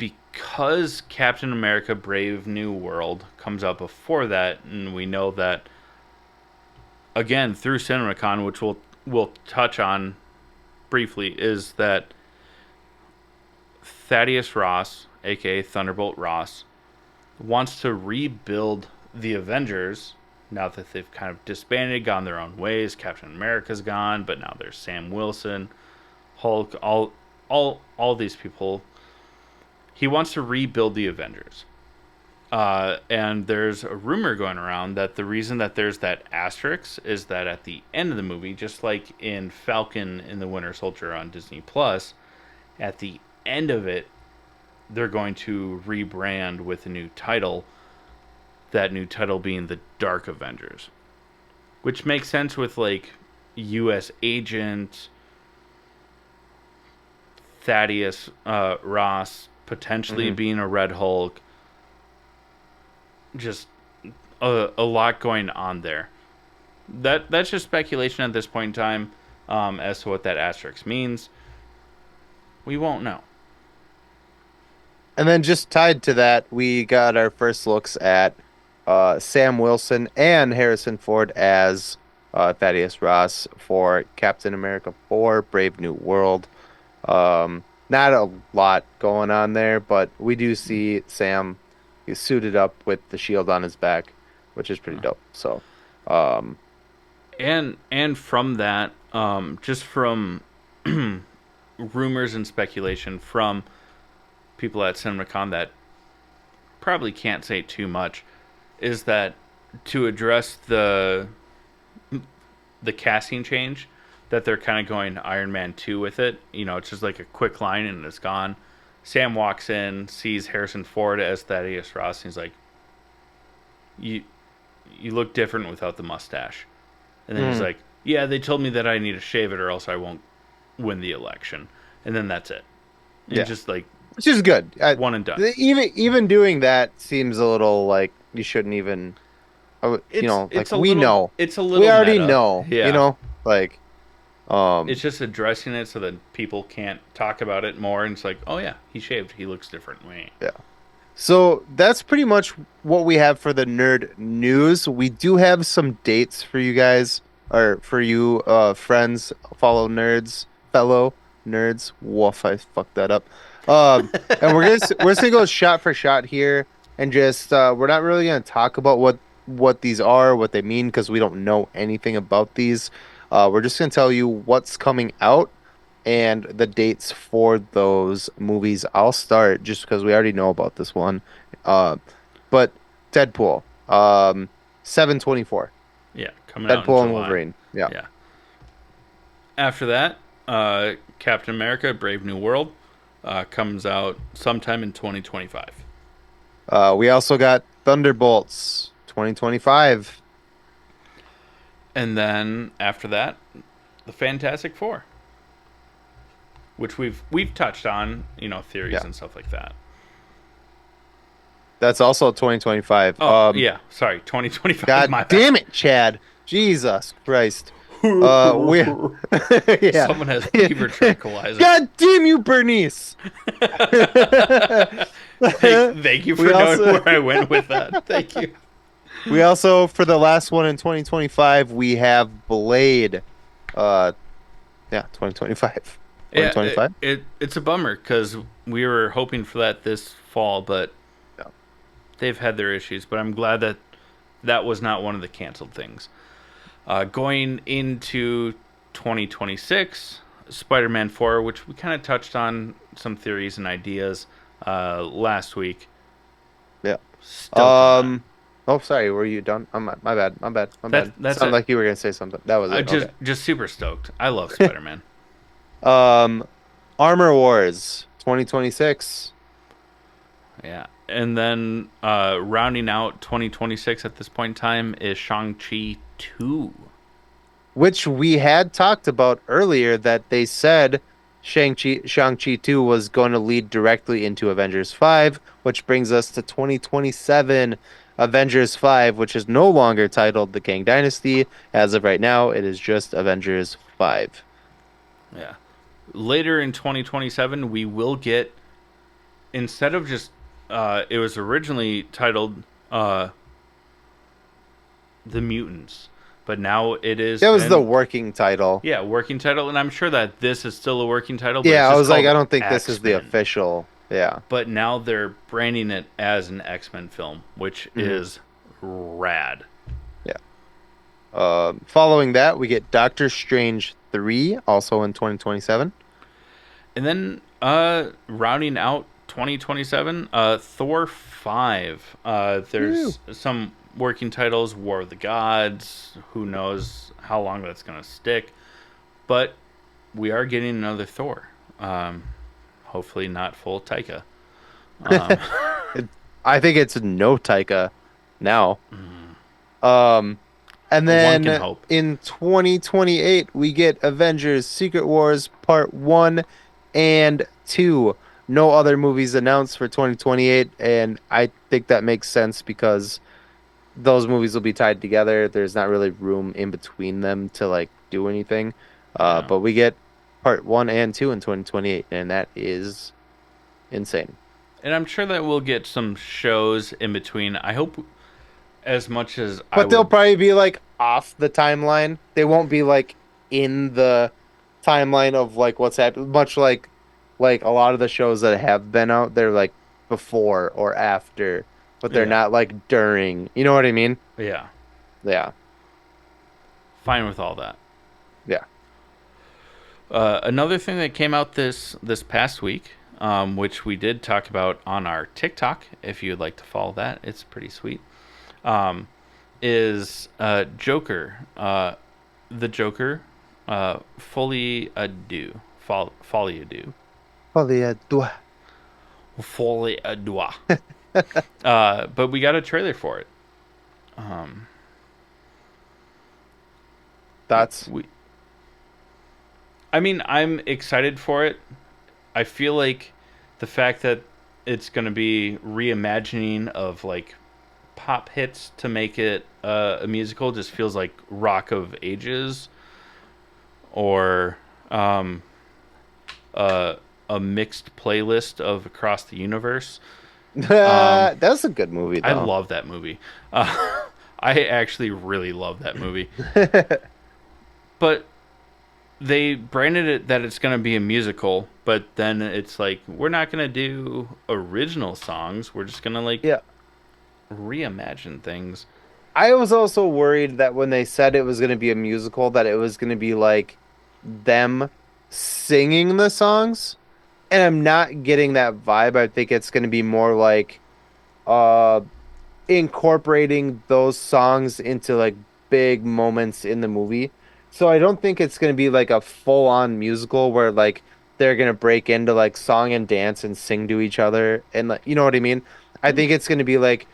because Captain America: Brave New World comes out before that, and we know that again through CinemaCon, which we'll touch on briefly, is that Thaddeus Ross, aka Thunderbolt Ross, wants to rebuild the Avengers now that they've kind of disbanded, gone their own ways. Captain America's gone, but now there's Sam Wilson, Hulk, all these people. He wants to rebuild the Avengers. And there's a rumor going around that the reason that there's that asterisk is that at the end of the movie, just like in Falcon and the Winter Soldier on Disney Plus, at the end of it, they're going to rebrand with a new title. That new title being the Dark Avengers, which makes sense with like U.S. Agent, Thaddeus Ross potentially being a Red Hulk. Just a lot going on there. That's just speculation at this point in time as to what that asterisk means. We won't know. And then just tied to that, we got our first looks at Sam Wilson and Harrison Ford as Thaddeus Ross for Captain America 4, Brave New World. Not a lot going on there, but we do see Sam. He's suited up with the shield on his back, which is pretty dope. So, and from that, just from rumors and speculation from people at CinemaCon that probably can't say too much, is that to address the casting change, that they're kind of going Iron Man 2 with it. You know, it's just like a quick line and it's gone. Sam walks in, sees Harrison Ford as Thaddeus Ross, and he's like, "You look different without the mustache." And then he's like, "Yeah, they told me that I need to shave it or else I won't win the election." And then that's it. It's just like, which is good. One and done. Even doing that seems a little like you shouldn't even. You know, like we know. It's a little. We already meta. know. Yeah. You know, like. It's just addressing it so that people can't talk about it more, and it's like, oh yeah, he shaved, he looks different. Yeah. So that's pretty much what we have for the nerd news. We do have some dates for you guys, or for you friends, fellow nerds. Woof, I fucked that up. And we're just gonna go shot for shot here, and just we're not really gonna talk about what these are, what they mean, because we don't know anything about these. We're just going to tell you what's coming out and the dates for those movies. I'll start just because we already know about this one. But Deadpool, 7/24. Yeah, coming out in Deadpool and July. Wolverine. Yeah. Yeah. After that, Captain America: Brave New World comes out sometime in 2025. We also got Thunderbolts, 2025. And then after that, the Fantastic Four, which we've touched on, you know, theories and stuff like that. That's also 2025. Oh, yeah. Sorry, 2025. God damn it, Chad. Jesus Christ. Yeah. Someone has fever tranquilizer. God damn you, Bernice. Thank you for knowing where I went with that. Thank you. We also, for the last one in 2025, we have Blade. 2025. 2025? Yeah, it's a bummer because we were hoping for that this fall, but they've had their issues. But I'm glad that was not one of the canceled things. Going into 2026, Spider-Man 4, which we kind of touched on some theories and ideas last week. Yeah. Still Oh, sorry. Were you done? My bad. My bad. That's sounded like you were gonna say something. That was it. Just super stoked. I love Spider-Man. Armor Wars 2026. Yeah, and then rounding out 2026 at this point in time is Shang-Chi 2, which we had talked about earlier. That they said Shang-Chi 2 was going to lead directly into Avengers 5, which brings us to 2027. Avengers 5, which is no longer titled The Kang Dynasty. As of right now, it is just Avengers 5. Yeah. Later in 2027, we will get instead of just it was originally titled The Mutants, but now it has That was the been, working title. yeah, working title, and I'm sure that this is still a working title, but it's Yeah, I just was like, called I don't think this is the X-Men. official. Yeah. But now they're branding it as an X-Men film, which Hmm. is rad. Yeah. Following that, we get Doctor Strange 3, also in 2027. And then rounding out 2027, Thor 5. Woo. There's some working titles, War of the Gods. Who knows how long that's going to stick. But we are getting another Thor. Um, hopefully not full Taika. Um, I think it's no Taika now. Um, and one can then hope. in 2028, we get Avengers Secret Wars Part 1 and 2. No other movies announced for 2028, and I think that makes sense because those movies will be tied together. There's not really room in between them to like do anything. Yeah. But we get Part 1 and 2 in 2028, and that is insane. And I'm sure that we'll get some shows in between. I hope as much as I But they'll would. probably be like off the timeline. They won't be like in the timeline of like what's happened. Much like a lot of the shows that have been out, they're like before or after, but they're Yeah. not like during. You know what I mean? Yeah. Yeah. Fine with all that. Yeah. Another thing that came out this past week, which we did talk about on our TikTok, if you'd like to follow that, it's pretty sweet. Is Joker, the Joker, fully adieu, folly adieu, Oh, the fully adieu. But we got a trailer for it. Um, thoughts. we, I mean, I'm excited for it. I feel like the fact that it's going to be reimagining of like pop hits to make it a musical just feels like Rock of Ages or um, a, a mixed playlist of Across the Universe. Um, That's a good movie I though. love that movie. I actually really love that movie. But they branded it that it's going to be a musical, but then it's like, we're not going to do original songs. We're just going to like Yeah. reimagine things. I was also worried that when they said it was going to be a musical, that it was going to be like them singing the songs. And I'm not getting that vibe. I think it's going to be more like uh incorporating those songs into like big moments in the movie. So I don't think it's going to be like a full-on musical where like they're going to break into like song and dance and sing to each other and like you know what I mean? I think it's going to be like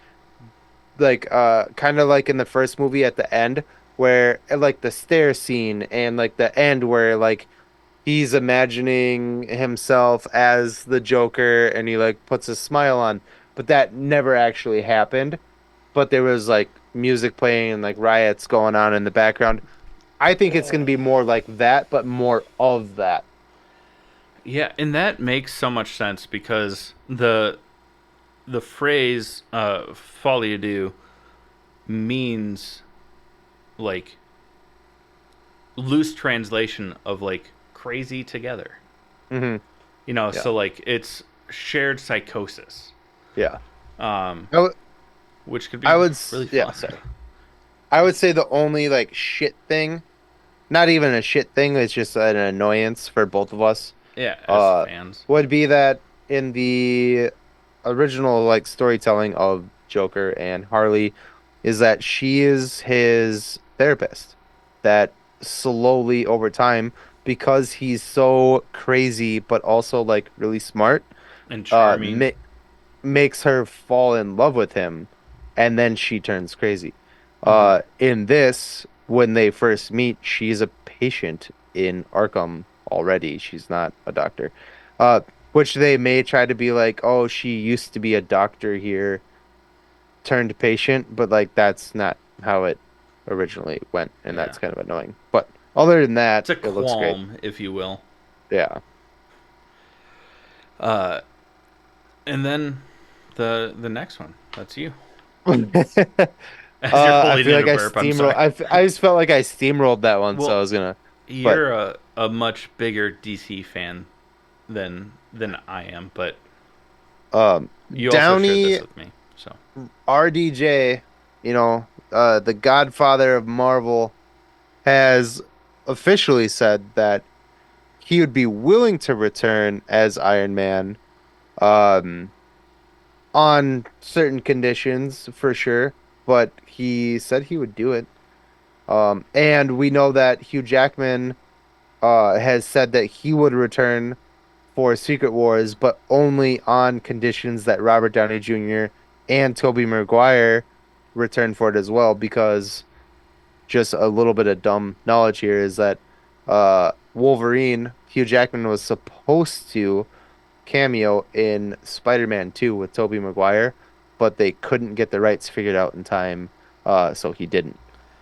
kind of like in the first movie at the end where like the stair scene and like the end where like he's imagining himself as the Joker and he like puts a smile on, but that never actually happened. But there was like music playing and like riots going on in the background. I think it's going to be more like that, but more of that. Yeah, and that makes so much sense because the phrase "folie à deux" means like loose translation of like crazy together. Hmm. You know, Yeah. so like it's shared psychosis, Yeah. um, I would, which could I be would, really yeah, fun. sorry. I would say the only like shit thing, not even a shit thing, it's just an annoyance for both of us, Yeah, as uh, fans. would be that in the original like storytelling of Joker and Harley is that she is his therapist. That slowly over time, because he's so crazy but also like really smart, And uh, charming. ma makes her fall in love with him, and then she turns crazy. Mm-hmm. In this, when they first meet, she's a patient in Arkham already. She's not a doctor. Uh, which they may try to be like, oh, she used to be a doctor here, turned patient, but like that's not how it originally went, and Yeah, that's kind of annoying. But other than that, it's a it looks great. qualm, if you will. Yeah. Uh, And then the next one. That's you. uh, As you're I holding feel in like a burp. I'm sorry. I just felt like I steamrolled that one, so I Well, was gonna. But you're a much bigger DC fan than I am, but um, you also shared this Downey with me. So RDJ, the Godfather of Marvel, has officially said that he would be willing to return as Iron Man, um, on certain conditions for sure. But he said he would do it. And we know that Hugh Jackman has said that he would return for Secret Wars, but only on conditions that Robert Downey Jr. and Tobey Maguire return for it as well. Because just a little bit of dumb knowledge here is that Wolverine, Hugh Jackman was supposed to cameo in Spider-Man 2 with Tobey Maguire, but they couldn't get the rights figured out in time, so he didn't.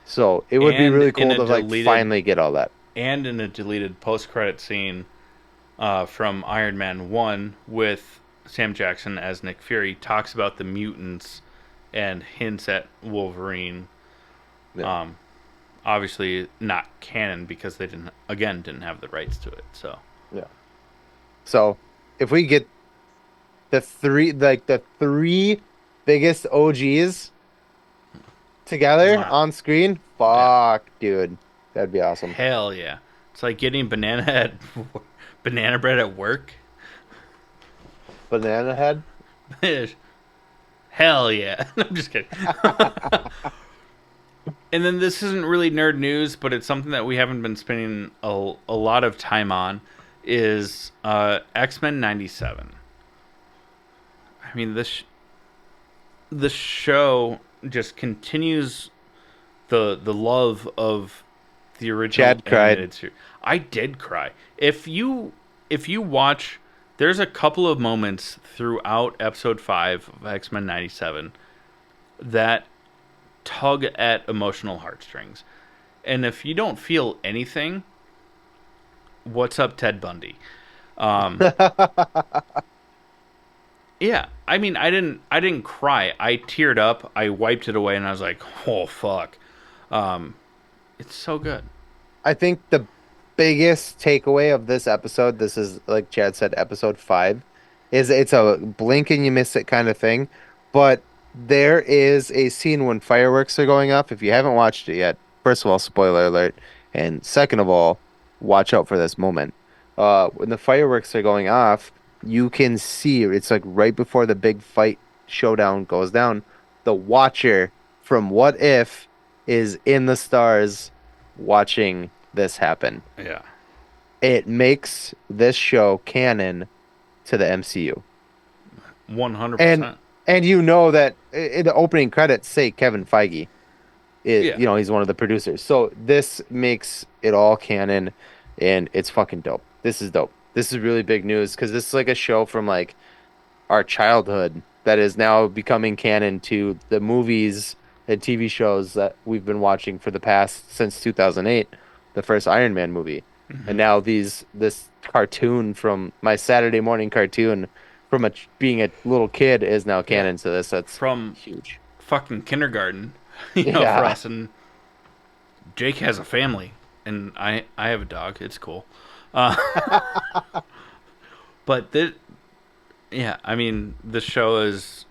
So it would be and really in cool a to like deleted finally get all that. post credit scene from Iron Man 1 with Sam Jackson as Nick Fury talks about the mutants and hints at Wolverine. Yeah. Um, Obviously not canon because they didn't have the rights to it. So Yeah. So if we get the three biggest OGs together mwah. on screen, Yeah, fuck, dude, that'd be awesome. hell yeah, it's like getting banana bread at work. Banana Head. Hell yeah. I'm just kidding. And then this isn't really nerd news, but it's something that we haven't been spending a lot of time on. Is X-Men '97? I mean, this show just continues the love of the original Chad cried. animated series. I did cry. If you watch, there's a couple of moments throughout episode 5 of X-Men '97 that tug at emotional heartstrings. And if you don't feel anything, what's up, Ted Bundy? Um, yeah, I mean, I didn't cry. I teared up. I wiped it away, and I was like, oh fuck, um, it's so good. I think the biggest takeaway of this episode, this is like Chad said, episode 5, is it's a blink and you miss it kind of thing. But there is a scene when fireworks are going off. If you haven't watched it yet, first of all, spoiler alert. And second of all, watch out for this moment. When the fireworks are going off, you can see it's like right before the big fight showdown goes down. The Watcher from What If is in the stars watching this happen. Yeah, It makes this show canon to the MCU. And 100%. and you know that in the opening credits say Kevin Feige. Yeah, He's one of the producers. So this makes it all canon and it's fucking dope. This is dope. This is really big news because this is like a show from like our childhood that is now becoming canon to the movies and TV shows that we've been watching for the past since 2008, the first Iron Man movie. And now this cartoon from my Saturday morning cartoon from being a little kid is now yeah. canon to this. That's From huge. fucking kindergarten, for Yeah. us. And Jake has a family, and I have a dog. It's cool. Uh, but yeah, I mean, the show is,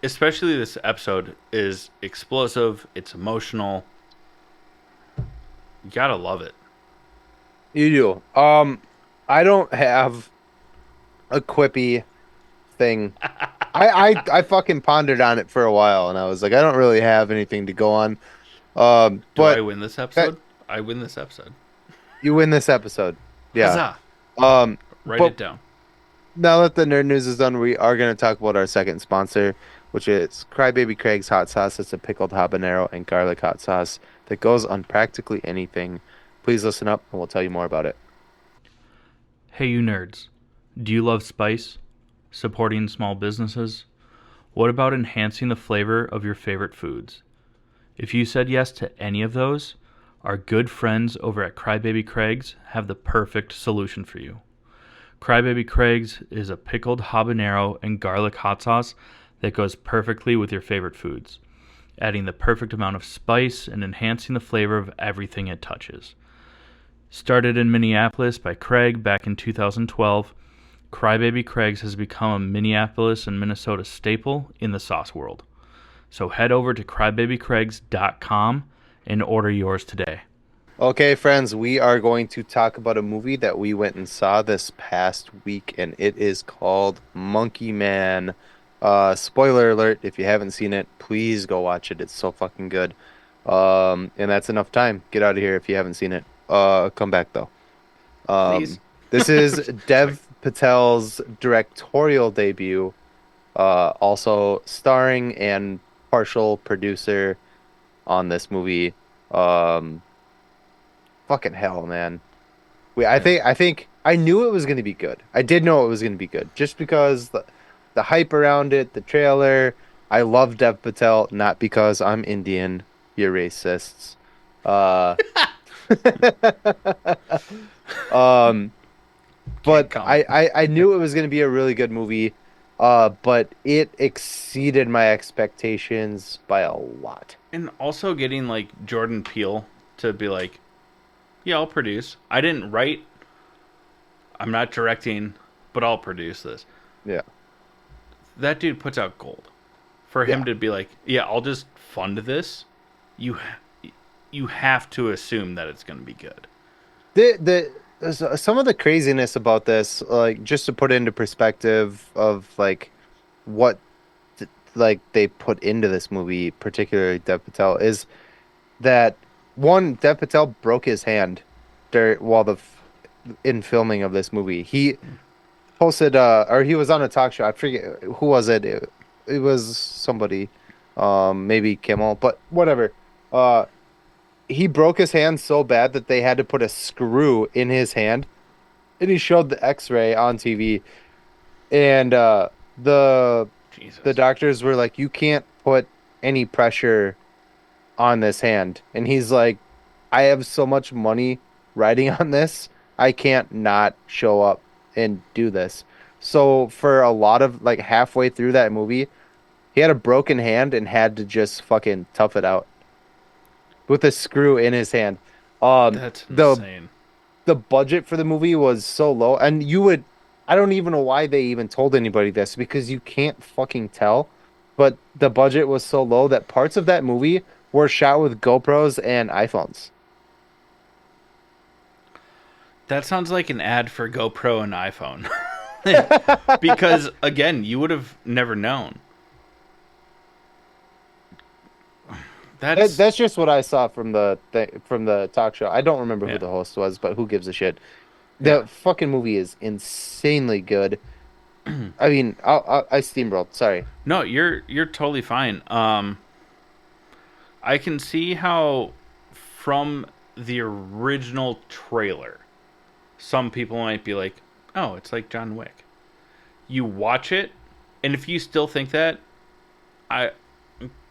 especially this episode, is explosive. It's emotional. You gotta love it. You do. I don't have a quippy thing. I fucking pondered on it for a while and I was like, I don't really have anything to go on. Do I But win this that episode? I win this episode. you win this episode. Yeah. Huzzah! Um, Write but it down. now that the nerd news is done, we are going to talk about our second sponsor, which is Crybaby Craig's hot sauce. It's a pickled habanero and garlic hot sauce that goes on practically anything. Please listen up and we'll tell you more about it. Hey, you nerds. Do you love spice? Supporting small businesses? What about enhancing the flavor of your favorite foods? If you said yes to any of those, our good friends over at Crybaby Craig's have the perfect solution for you. Crybaby Craig's is a pickled habanero and garlic hot sauce that goes perfectly with your favorite foods, adding the perfect amount of spice and enhancing the flavor of everything it touches. Started in Minneapolis by Craig back in 2012, Crybaby Craig's has become a Minneapolis and Minnesota staple in the sauce world. So head over to crybabycraigs.com and order yours today. Okay, friends, we are going to talk about a movie that we went and saw this past week, and it is called Monkey Man. Spoiler alert, if you haven't seen it, please go watch it. It's so fucking good. And that's enough time. Get out of here if you haven't seen it. Come back though. Please. This is Dev Patel's directorial debut, also starring and partial producer on this movie. Fucking hell, man. I think I knew it was going to be good. I did know it was going to be good just because the hype around it, the trailer. I love Dev Patel, not because I'm Indian. You're racists. Uh, um, Can't but come. I knew it was going to be a really good movie. But it exceeded my expectations by a lot. And also getting like Jordan Peele to be like, yeah, I'll produce. I didn't write. I'm not directing, but I'll produce this. Yeah. That dude puts out gold. For him Yeah. to be like, yeah, I'll just fund this. You have to assume that it's going to be good. Some of the craziness about this, like just to put into perspective of like what like they put into this movie, particularly Dev Patel, is that one, Dev Patel broke his hand while in filming of this movie. He posted or he was on a talk show. I forget who was it. It was somebody, maybe Kimmel, but whatever. Uh, he broke his hand so bad that they had to put a screw in his hand, and he showed the X-ray on TV, and the Jesus. doctors were like, "You can't put any pressure on this hand," and he's like, "I have so much money riding on this, I can't not show up and do this." So for a lot of like halfway through that movie, he had a broken hand and had to just fucking tough it out with a screw in his hand. That's The insane. the budget for the movie was so low, and I don't even know why they even told anybody this because you can't fucking tell, but the budget was so low that parts of that movie were shot with GoPros and iPhones. That sounds like an ad for GoPro and iPhone. Because again, you would have never known. That's That's just what I saw from from the talk show. I don't remember who yeah. the host was, but who gives a shit? Yeah. The fucking movie is insanely good. I mean, I steamrolled. Sorry. No, you're totally fine. I can see how from the original trailer, some people might be like, "Oh, it's like John Wick." You watch it, and if you still think that, I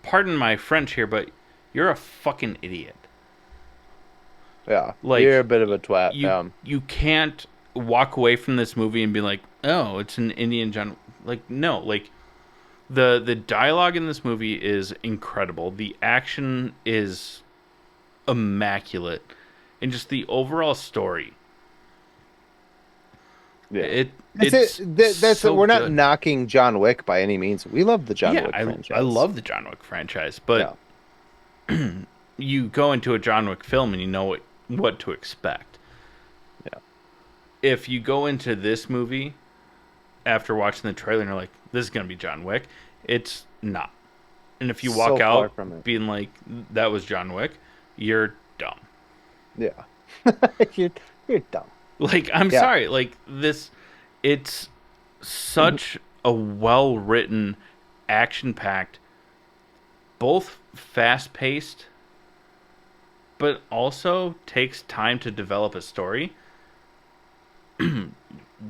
pardon my French here, but you're a fucking idiot. Yeah, you're Like a bit of a twat. you can't walk away from this movie and be like, "Oh, it's an Indian John." Like no, like the dialogue in this movie is incredible. The action is immaculate, and just the overall story. Yeah. It's That's so we're not good. knocking John Wick by any means. We love the John Yeah, Wick I franchise. love the John Wick franchise, but Yeah. you go into a John Wick film and you know what to expect. Yeah. If you go into this movie after watching the trailer and you're like, "This is gonna be John Wick," it's not. And if you So walk far out from it. being like, "That was John Wick," you're dumb. Yeah. You're you're dumb. Like, I'm Yeah. sorry. Like this, it's such a well written, action packed, both fast paced, but also takes time to develop a story.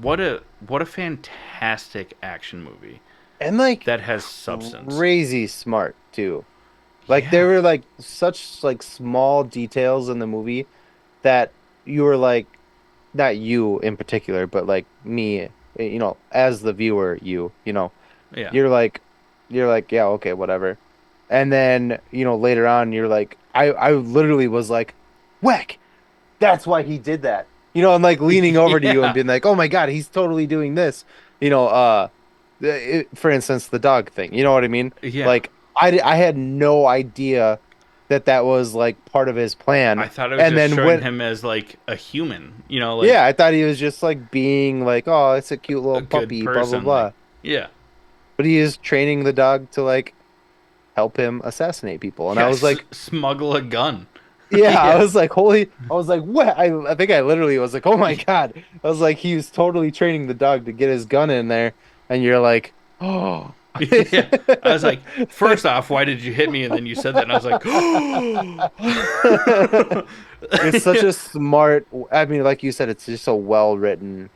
What a fantastic action movie And like that has substance. crazy smart too. Like there Yeah. were like such like small details in the movie that you were like not you in particular, but like me, as the viewer, Yeah. you're like, yeah, okay, whatever. And then, later on, you're like, I literally was like, whack, that's why he did that. I'm like leaning over to you and Yeah. being like, oh my God, he's totally doing this. For instance, the dog thing. You know what I mean? Yeah. Like, I had no idea that that was like part of his plan. I thought it was And just then showing when, him as like a human, like yeah, I thought he was just like being like, oh, it's a cute a little good puppy, blah, blah, person. Like, blah. yeah. But he is training the dog to like help him assassinate people. And I was Yes. like, Smuggle a gun. yeah, I Yeah. was like, I was like, what? I think I literally was like, oh my God. I was like, he was totally training the dog to get his gun in there. And you're like, oh. Yeah. I was like, first off, why did you hit me? And then you said that, and I was like, It's such a smart, I mean, like you said, it's just a well written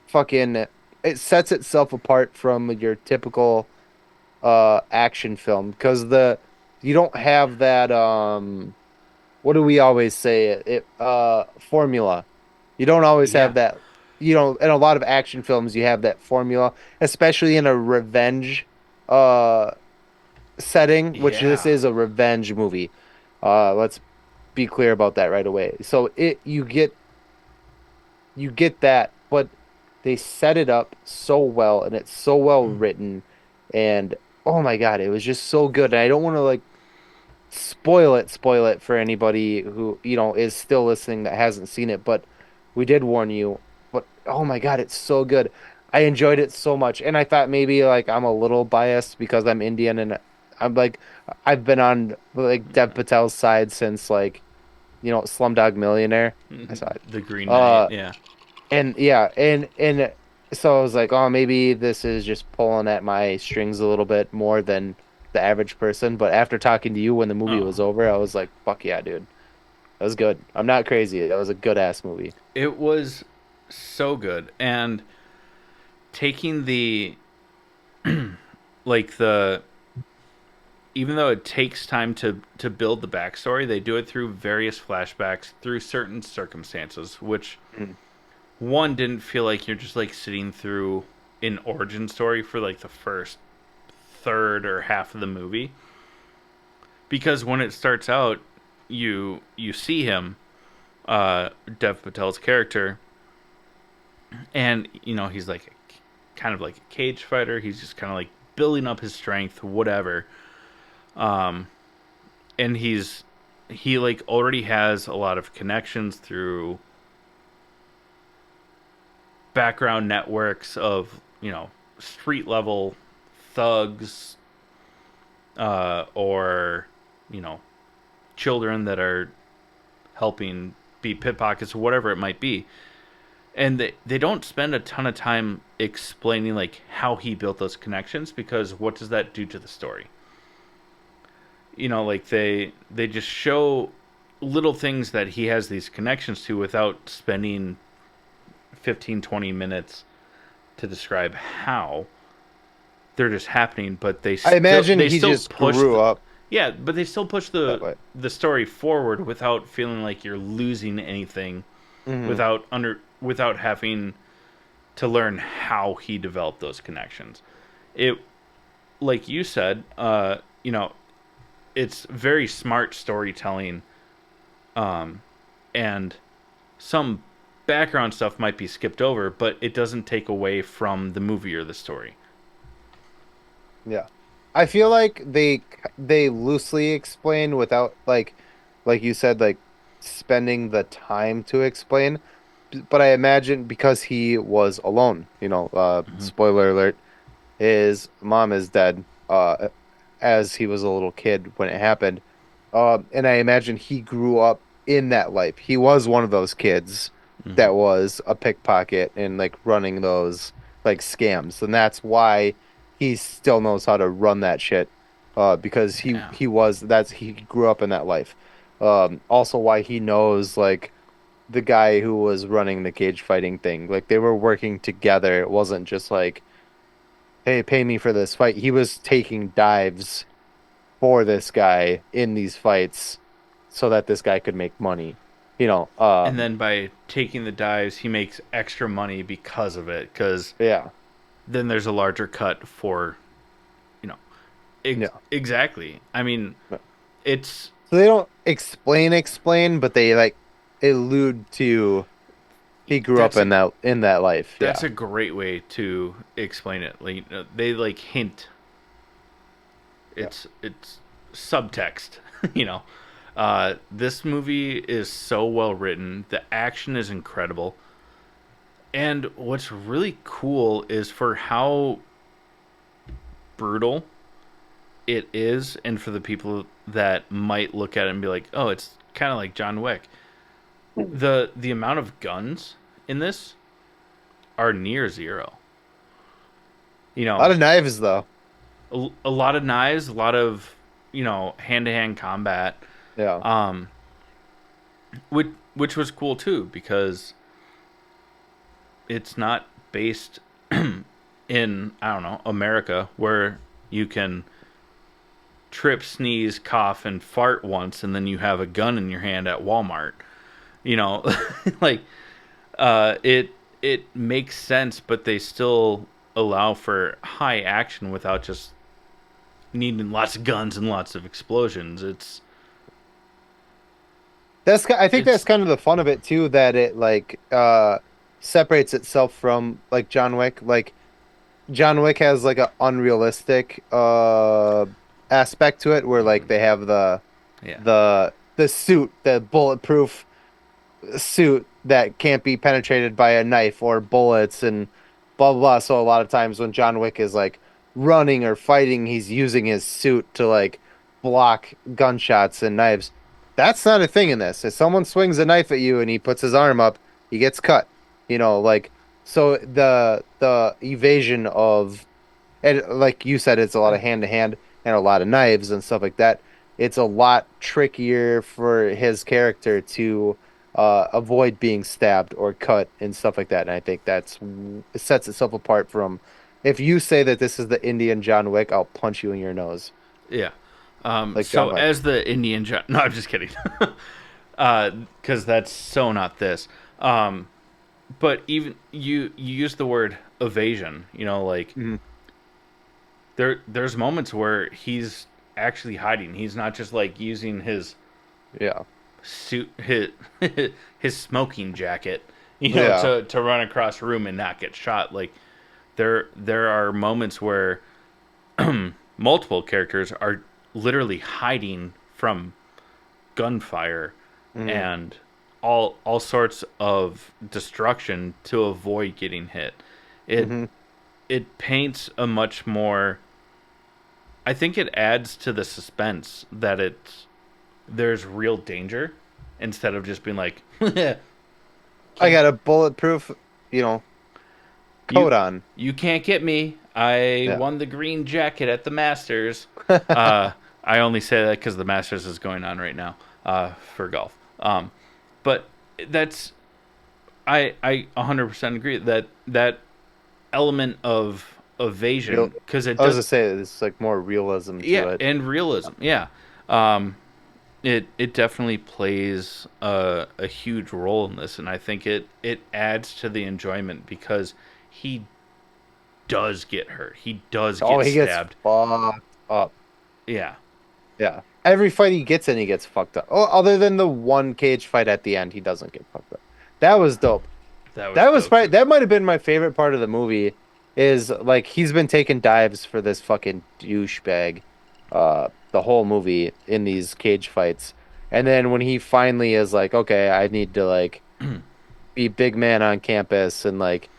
fucking, it sets itself apart from your typical action film because you don't have that what do we always say formula. You don't always have yeah, that, in a lot of action films you have that formula, especially in a revenge uh setting, which this yeah, is a revenge movie. Let's be clear about that right away. So you get that, but they set it up so well and it's so well written and oh my God, it was just so good. And I don't want to like spoil it for anybody who, is still listening that hasn't seen it, but we did warn you. But oh my God, it's so good. I enjoyed it so much. And I thought maybe like I'm a little biased because I'm Indian and I'm like I've been on like Dev Patel's side since like, Slumdog Millionaire. I saw it. the Green Knight. Uh Yeah, and yeah, and so I was like, oh, maybe this is just pulling at my strings a little bit more than the average person. But after talking to you when the movie oh, was over, I was like, fuck yeah, dude. That was good. I'm not crazy. That was a good ass movie. it was so good, and taking the like the even though it takes time to build the backstory, they do it through various flashbacks through certain circumstances, which Mm. one didn't feel like you're just like sitting through an origin story for like the first third or half of the movie, because when it starts out, you see him, Dev Patel's character, and he's like kind of like a cage fighter. He's just kind of like building up his strength, whatever. Um, and he like already has a lot of connections through background networks of street level thugs, or you know children that are helping be pickpockets or whatever it might be. And they don't spend a ton of time explaining like how he built those connections, because what does that do to the story? Like they just show little things that he has these connections to without spending 15-20 minutes to describe how they're just happening. But they I still imagine they he still just push grew up yeah, but they still push that way. the story forward without feeling like you're losing anything, Hmm. without having to learn how he developed those connections. It, like you said, it's very smart storytelling, and some background stuff might be skipped over, but it doesn't take away from the movie or the story. Yeah. I feel like they loosely explain without like you said, like spending the time to explain. But I imagine because he was alone, Mm-hmm. spoiler alert, his mom is dead, as he was a little kid when it happened. And I imagine he grew up in that life. He was one of those kids Mm-hmm. that was a pickpocket and like running those like scams. And that's why he still knows how to run that shit. Because he Yeah. he was that's he grew up in that life. Also why he knows like the guy who was running the cage fighting thing. Like they were working together. It wasn't just like, hey, pay me for this fight. He was taking dives for this guy in these fights so that this guy could make money. You know, And then by taking the dives, he makes extra money because of it. Because yeah, then there's a larger cut for, you know, yeah. exactly. I mean, Yeah. it's So they don't explain, but they like allude to he grew up that's a in that life. that's Yeah. a great way to explain it. Like they like hint. Yeah. It's subtext. you know, this movie is so well written. The action is incredible. And what's really cool is for how brutal it is, and for the people that might look at it and be like, "Oh, it's kind of like John Wick." The amount of guns in this are near zero. You A lot know, of knives though. a lot of knives, a lot of hand to hand combat, Yeah. um, which was cool too because it's not based in I don't know America where you can trip, sneeze, cough, and fart once, and then you have a gun in your hand at Walmart. You know, like it makes sense, but they still allow for high action without just needing lots of guns and lots of explosions. I think that's It's kind of the fun of it too, that it like separates itself from like John Wick. Like John Wick has like a unrealistic aspect to it where like they have yeah, the suit, the bulletproof suit that can't be penetrated by a knife or bullets and blah blah blah. So a lot of times when John Wick is like running or fighting, he's using his suit to like block gunshots and knives. That's not a thing in this. If someone swings a knife at you and he puts his arm up, he gets cut. You know, like so the evasion of, and like you said, it's a lot of hand to hand and a lot of knives and stuff like that. It's a lot trickier for his character to avoid being stabbed or cut and stuff like that. And I think it sets itself apart from, if you say that this is the Indian John Wick, I'll punch you in your nose, yeah. like So John Wick. as the Indian John, no, I'm just kidding, because that's so not this. But even you use the word evasion. Like Mhm. there's moments where he's actually hiding. He's not just like using his Yeah, suit, his smoking jacket, yeah, to run across a room and not get shot. Like there are moments where multiple characters are literally hiding from gunfire hmm and all sorts of destruction to avoid getting hit. It hmm it paints a much more. I think it adds to the suspense that there's real danger instead of just being like I can't got a bulletproof, you know, you coat on. you can't get me. I Yeah. won the green jacket at the Masters. I only say that because the Masters is going on right now for golf. But that's I 100% agree that element of Real. evasion because it I was does gonna say it's like more realism to yeah it. and realism yeah it definitely plays a huge role in this, and I think it adds to the enjoyment because he does get hurt, he does Oh, get he gets stabbed. fucked up. Yeah, Yeah. Every fight he gets in, he gets fucked up. Oh, other than the one cage fight at the end, he doesn't get fucked up. That was dope. that was That was dope probably too. that might have been my favorite part of the movie. Is like he's been taking dives for this fucking douchebag, the whole movie in these cage fights, and then when he finally is like, okay, I need to like be big man on campus and like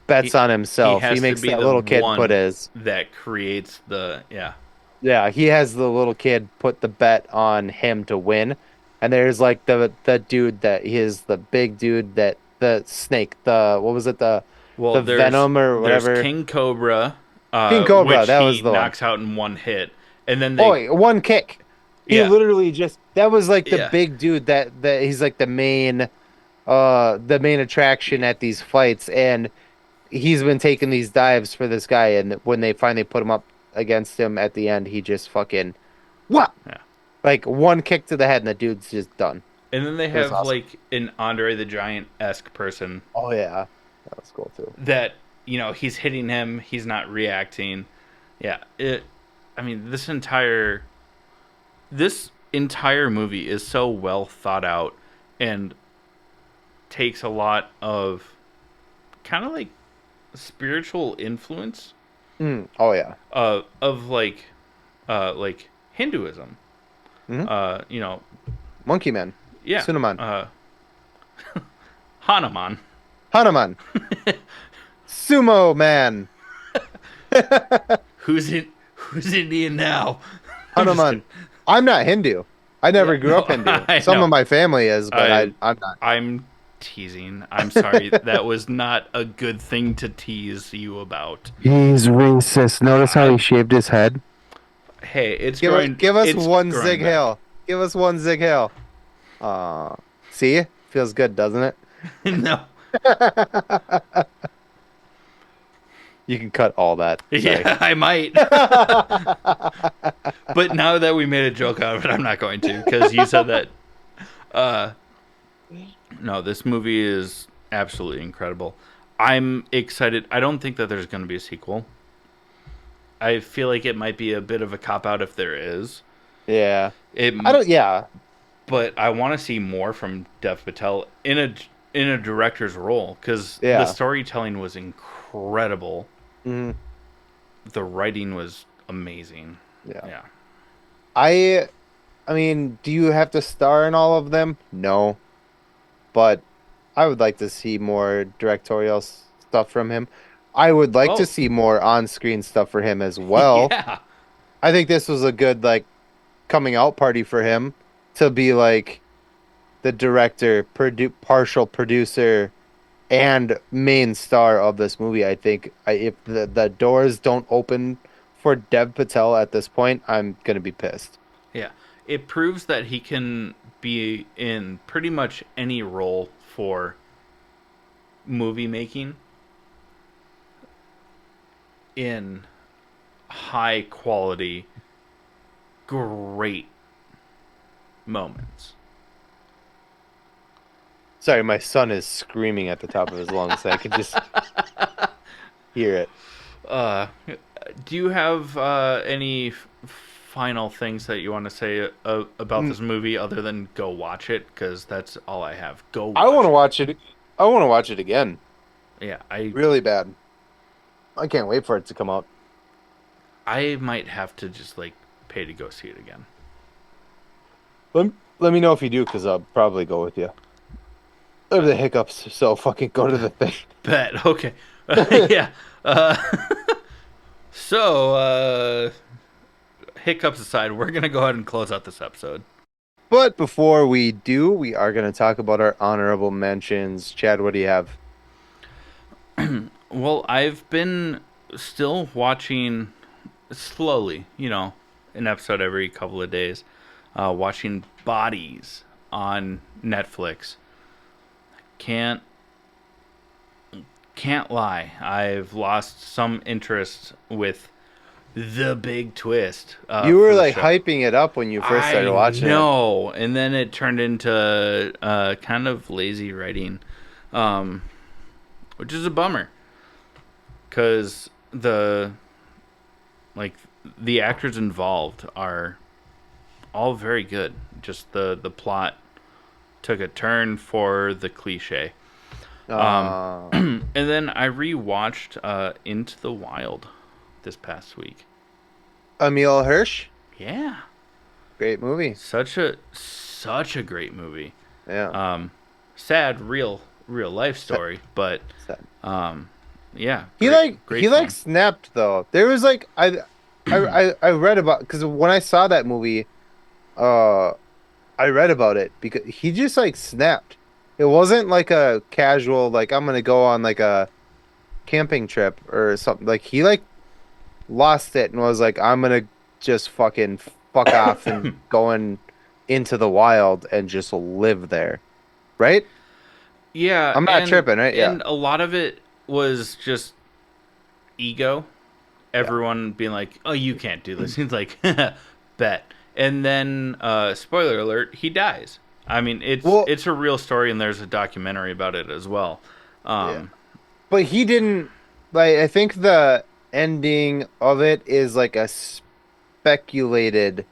bets he on he himself. He has to makes be that the little kid put one his. that creates the yeah. Yeah, he has the little kid put the bet on him to win. And there's like the dude that he is the big dude that the snake, the what was it, Well, the venom or there's whatever. King Cobra, King Cobra, which that he was the one. knocks out in one hit, and then Oh, they wait, one kick. He yeah literally just that was like the yeah big dude that he's like the main attraction at these fights, and he's been taking these dives for this guy, and when they finally put him up against him at the end, he just fucking what? yeah. Like one kick to the head and the dude's just done. And then they It was have awesome. like an Andre the Giant-esque person Oh yeah, that was cool too. that, he's hitting him, he's not reacting. Yeah, I mean, this entire movie is so well thought out and takes a lot of kind of like spiritual influence Oh yeah. of like Hinduism. Hmm. Uh, you know, Monkey Man, yeah, Sunaman, Hanuman. Hanuman, Sumo Man, Who's Indian now? I'm just Hanuman. kidding. I'm not Hindu. I Yeah, never grew no, up Hindu. I Some know. of my family is, but I I'm not. I'm teasing. I'm sorry. That was not a good thing to tease you about. He's racist. Notice how he I shaved his head. Hey, it's Give us, growing. give us It's one growing Zig back. Heil. Give us one Zig Heil. See? Feels good, doesn't No. it? You can cut all that. Sorry. Yeah, I might. But now that we made a joke out of it, I'm not going to because you said that. Uh, no, this movie is absolutely incredible. I'm excited. I don't think that there's going to be a sequel. I feel like it might be a bit of a cop out if there is. Yeah. It, I don't, yeah. but I want to see more from Dev Patel in a director's role because the Yeah. storytelling was incredible. Mhm. The writing was amazing. Yeah. Yeah. I I mean, do you have to star in all of them? No, but I would like to see more directorial stuff from him. I would like to Oh, see more on-screen stuff for him as well. yeah. I think this was a good like coming out party for him to be like the director, partial producer, and main star of this movie. I think if the doors don't open for Dev Patel at this point, I'm gonna be pissed. Yeah. It proves that he can be in pretty much any role for movie making in high quality, great moments. Sorry, my son is screaming at the top of his lungs. I could just hear it. Uh, do you have any final things that you want to say about Mm, this movie other than go watch it? Because that's all I have. Go I want watch to it. watch it. I want to watch it again. Yeah, I Really bad. I can't wait for it to come out. I might have to just like pay to go see it again. Let, let me know if you do, because I'll probably go with you. Or the hiccups, so fucking go to the thing. Bet. Okay. Yeah. Uh, so, hiccups aside, we're gonna go ahead and close out this episode. But before we do, we are going to talk about our honorable mentions. Chad, what do you have? Well, I've been still watching slowly, an episode every couple of days. Watching Bodies on Netflix. Can't can't lie. I've lost some interest with the big twist You for were the like show. hyping it up when you first I started watching it. know, and then it turned into kind of lazy writing, um, which is a bummer because like the actors involved are all very good. Just the plot took a turn for the cliche. Uh, And then I rewatched Into the Wild this past week. Emil Hirsch, Yeah, great movie. such a great movie. Yeah, Um, sad real life sad, story, but sad. um, yeah, He great like great he like film. snapped though. There was like I read about because when I saw that movie, uh, I read about it because he just like snapped. It wasn't like a casual like I'm gonna go on like a camping trip or something. Like he like lost it and was like I'm gonna just fucking fuck off and going into the wild and just live there. Right? Yeah, I'm not and tripping, right? Yeah. and a lot of it was just ego. Yeah. Everyone being like, "Oh, you can't do this." He's like, "Bet." And then, spoiler alert: he dies. I mean, Well, it's a real story, and there's a documentary about it as well. yeah. Um, But he didn't like I think the ending of it is like a speculated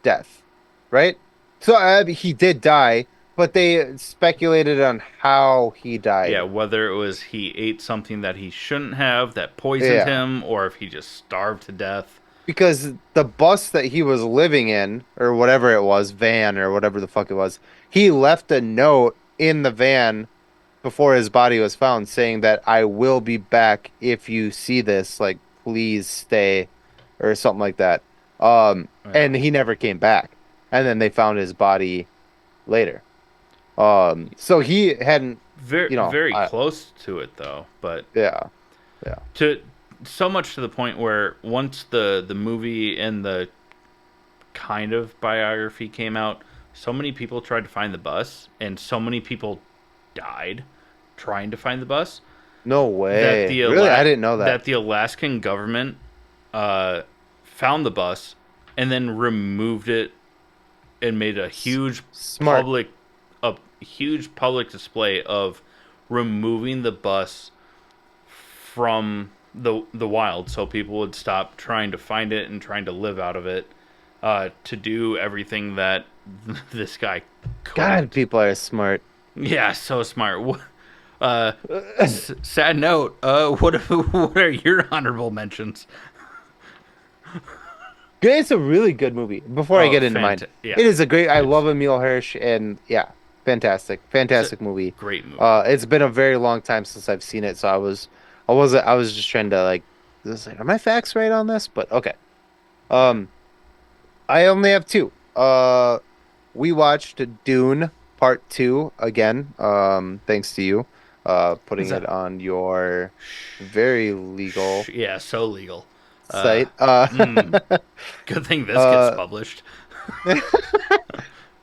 death, right? So he did die, but they speculated on how he yeah, died. whether it was he ate something that he shouldn't have that poisoned Yeah. him, or if he just starved to death. Because the bus that he was living in, or whatever it was, van or whatever the fuck it was, he left a note in the van before his body was found saying that I will be back if you see this, like please stay or something like that. Yeah. And he never came back. And then they found his body later. So he hadn't, Very, very close to it though, but yeah, yeah. to so much to the point where once the movie and the kind of biography came out, so many people tried to find the bus, and so many people died trying to find the bus No that way. Really? I didn't know that. the Alaskan government uh, found the bus and then removed it and made Smart. a huge public display of removing the bus from the wild, so people would stop trying to find it and trying to live out of it, to do everything that this guy God, couldn't. people are smart. Yeah, so smart. Sad note. What are your honorable mentions? It's a really good movie. Before I Oh, get into mine, yeah, it is a great. I it's love Emil Hirsch, and yeah, fantastic, it's a fantastic movie. great movie. It's been a very long time since I've seen it, so I was just trying to like, are my facts right on this? But okay. Yeah, Um, I only have two. We watched Dune Part Two again. Thanks to you, putting it so, on your very legal yeah, so legal. Uh, site. mm, Good thing this gets Uh, published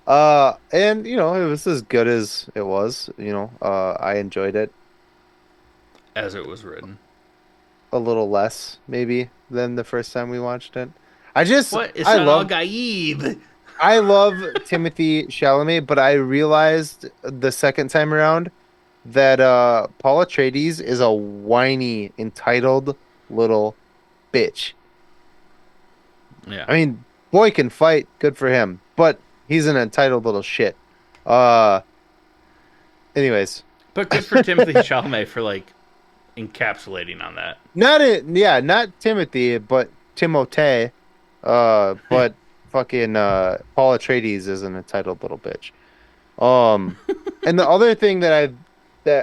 and it was as good as it was. I enjoyed it as it was written. a little less maybe than the first time we watched it. I just What? It's not all Gaib. I love Timothy Chalamet, but I realized the second time around that Paul Atreides is a whiny, entitled little bitch. Yeah, I mean, boy can fight, good for him, but he's an entitled little shit. Uh, anyways. but good for Timothy Chalamet for like encapsulating on that. Not it, yeah, not Timothy, but Timothée. But fucking Paul Atreides is an entitled little bitch. Um, and the other thing that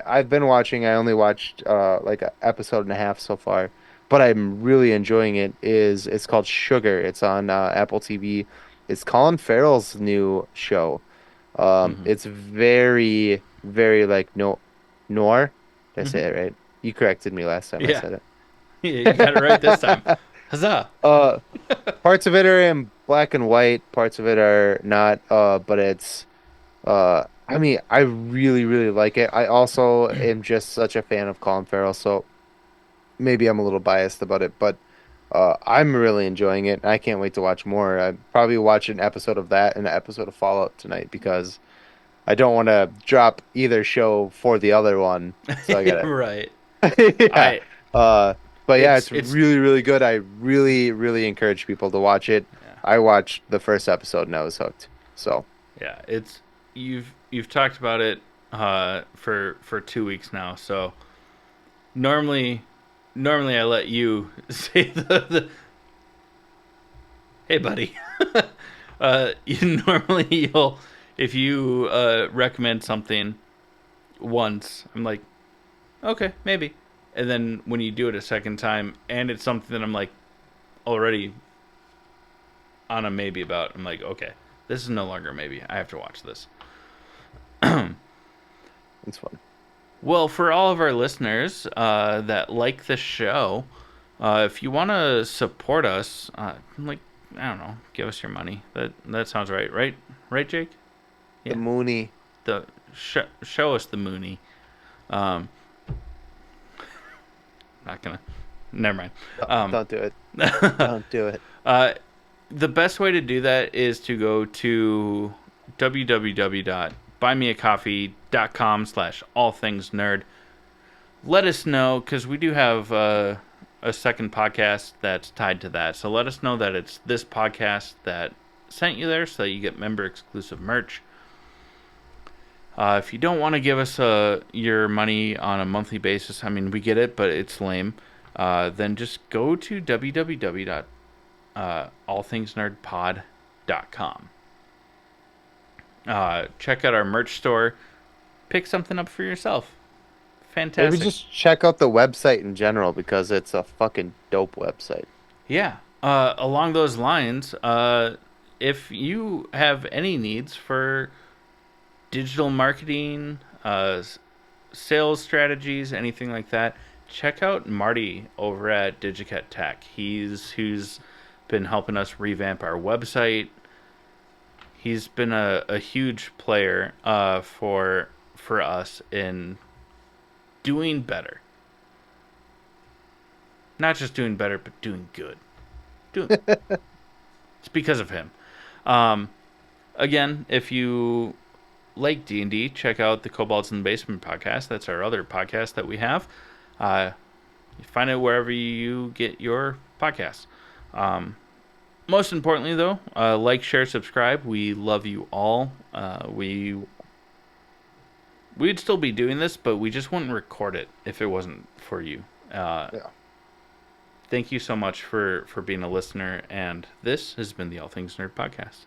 I've been watching, I only watched like an episode and a half so far, but I'm really enjoying it. It's called Sugar. It's on Apple TV. It's Colin Farrell's new show. Mm-hmm. It's very, very like no noir. Did I say Mm-hmm. it right? You corrected me last time I Yeah, said you got it right this time. it. Huzzah! Uh, Parts of it are in black and white, parts of it are not. But it's I mean, I really, really like it. I also am just such a fan of Colin Farrell, so maybe I'm a little biased about it, but I'm really enjoying it. I can't wait to watch more. I probably watch an episode of that and an episode of Fallout tonight because I don't want to drop either show for the other one. So I gotta, Right. yeah. I Uh, but yeah, it's it's really, really good. I really, really encourage people to watch it. yeah, I watched the first episode and I was hooked. So yeah, it's you've talked about it for 2 weeks now. So normally normally I let you say the hey buddy. Normally you'll if you recommend something once, I'm like, okay, maybe. And then when you do it a second time and it's something that I'm like already on a maybe about, I'm like, okay, this is no longer maybe. I have to watch this. it's fun. Well, for all of our listeners that like the show, if you want to support us, like I don't know, give us your money. That sounds right, right? Right, Jake? The Yeah. Mooney. The show us the Mooney. Um, not gonna. Never mind. Don't do it. Don't do it. uh, the best way to do that is to go to www.buymeacoffee.com/allthingsnerd. Let us know, because we do have a second podcast that's tied to that. So let us know that it's this podcast that sent you there, so that you get member exclusive merch. If you don't want to give us your money on a monthly basis, I mean, we get it, but it's lame. Then just go to www.allthingsnerdpod.com. Check out our merch store. Pick something up for yourself. Maybe Fantastic. just check out the website in general because it's a fucking dope website. Yeah. Along those lines, if you have any needs for digital marketing, sales strategies, anything like that, check out Marty over at Digicat Tech. He's who's been helping us revamp our website. He's been a huge player for us in doing better. Not just doing better, but doing good. Doing It's because of him. Um, Again, if you like D&D, check out the Kobolds in the Basement podcast. That's our other podcast that we have. You find it wherever you get your podcasts. Most importantly, though, like, share, subscribe. We love you all. We'd still be doing this, but we just wouldn't record it if it wasn't for you. Yeah. Thank you so much for being a listener, and this has been the All Things Nerd podcast.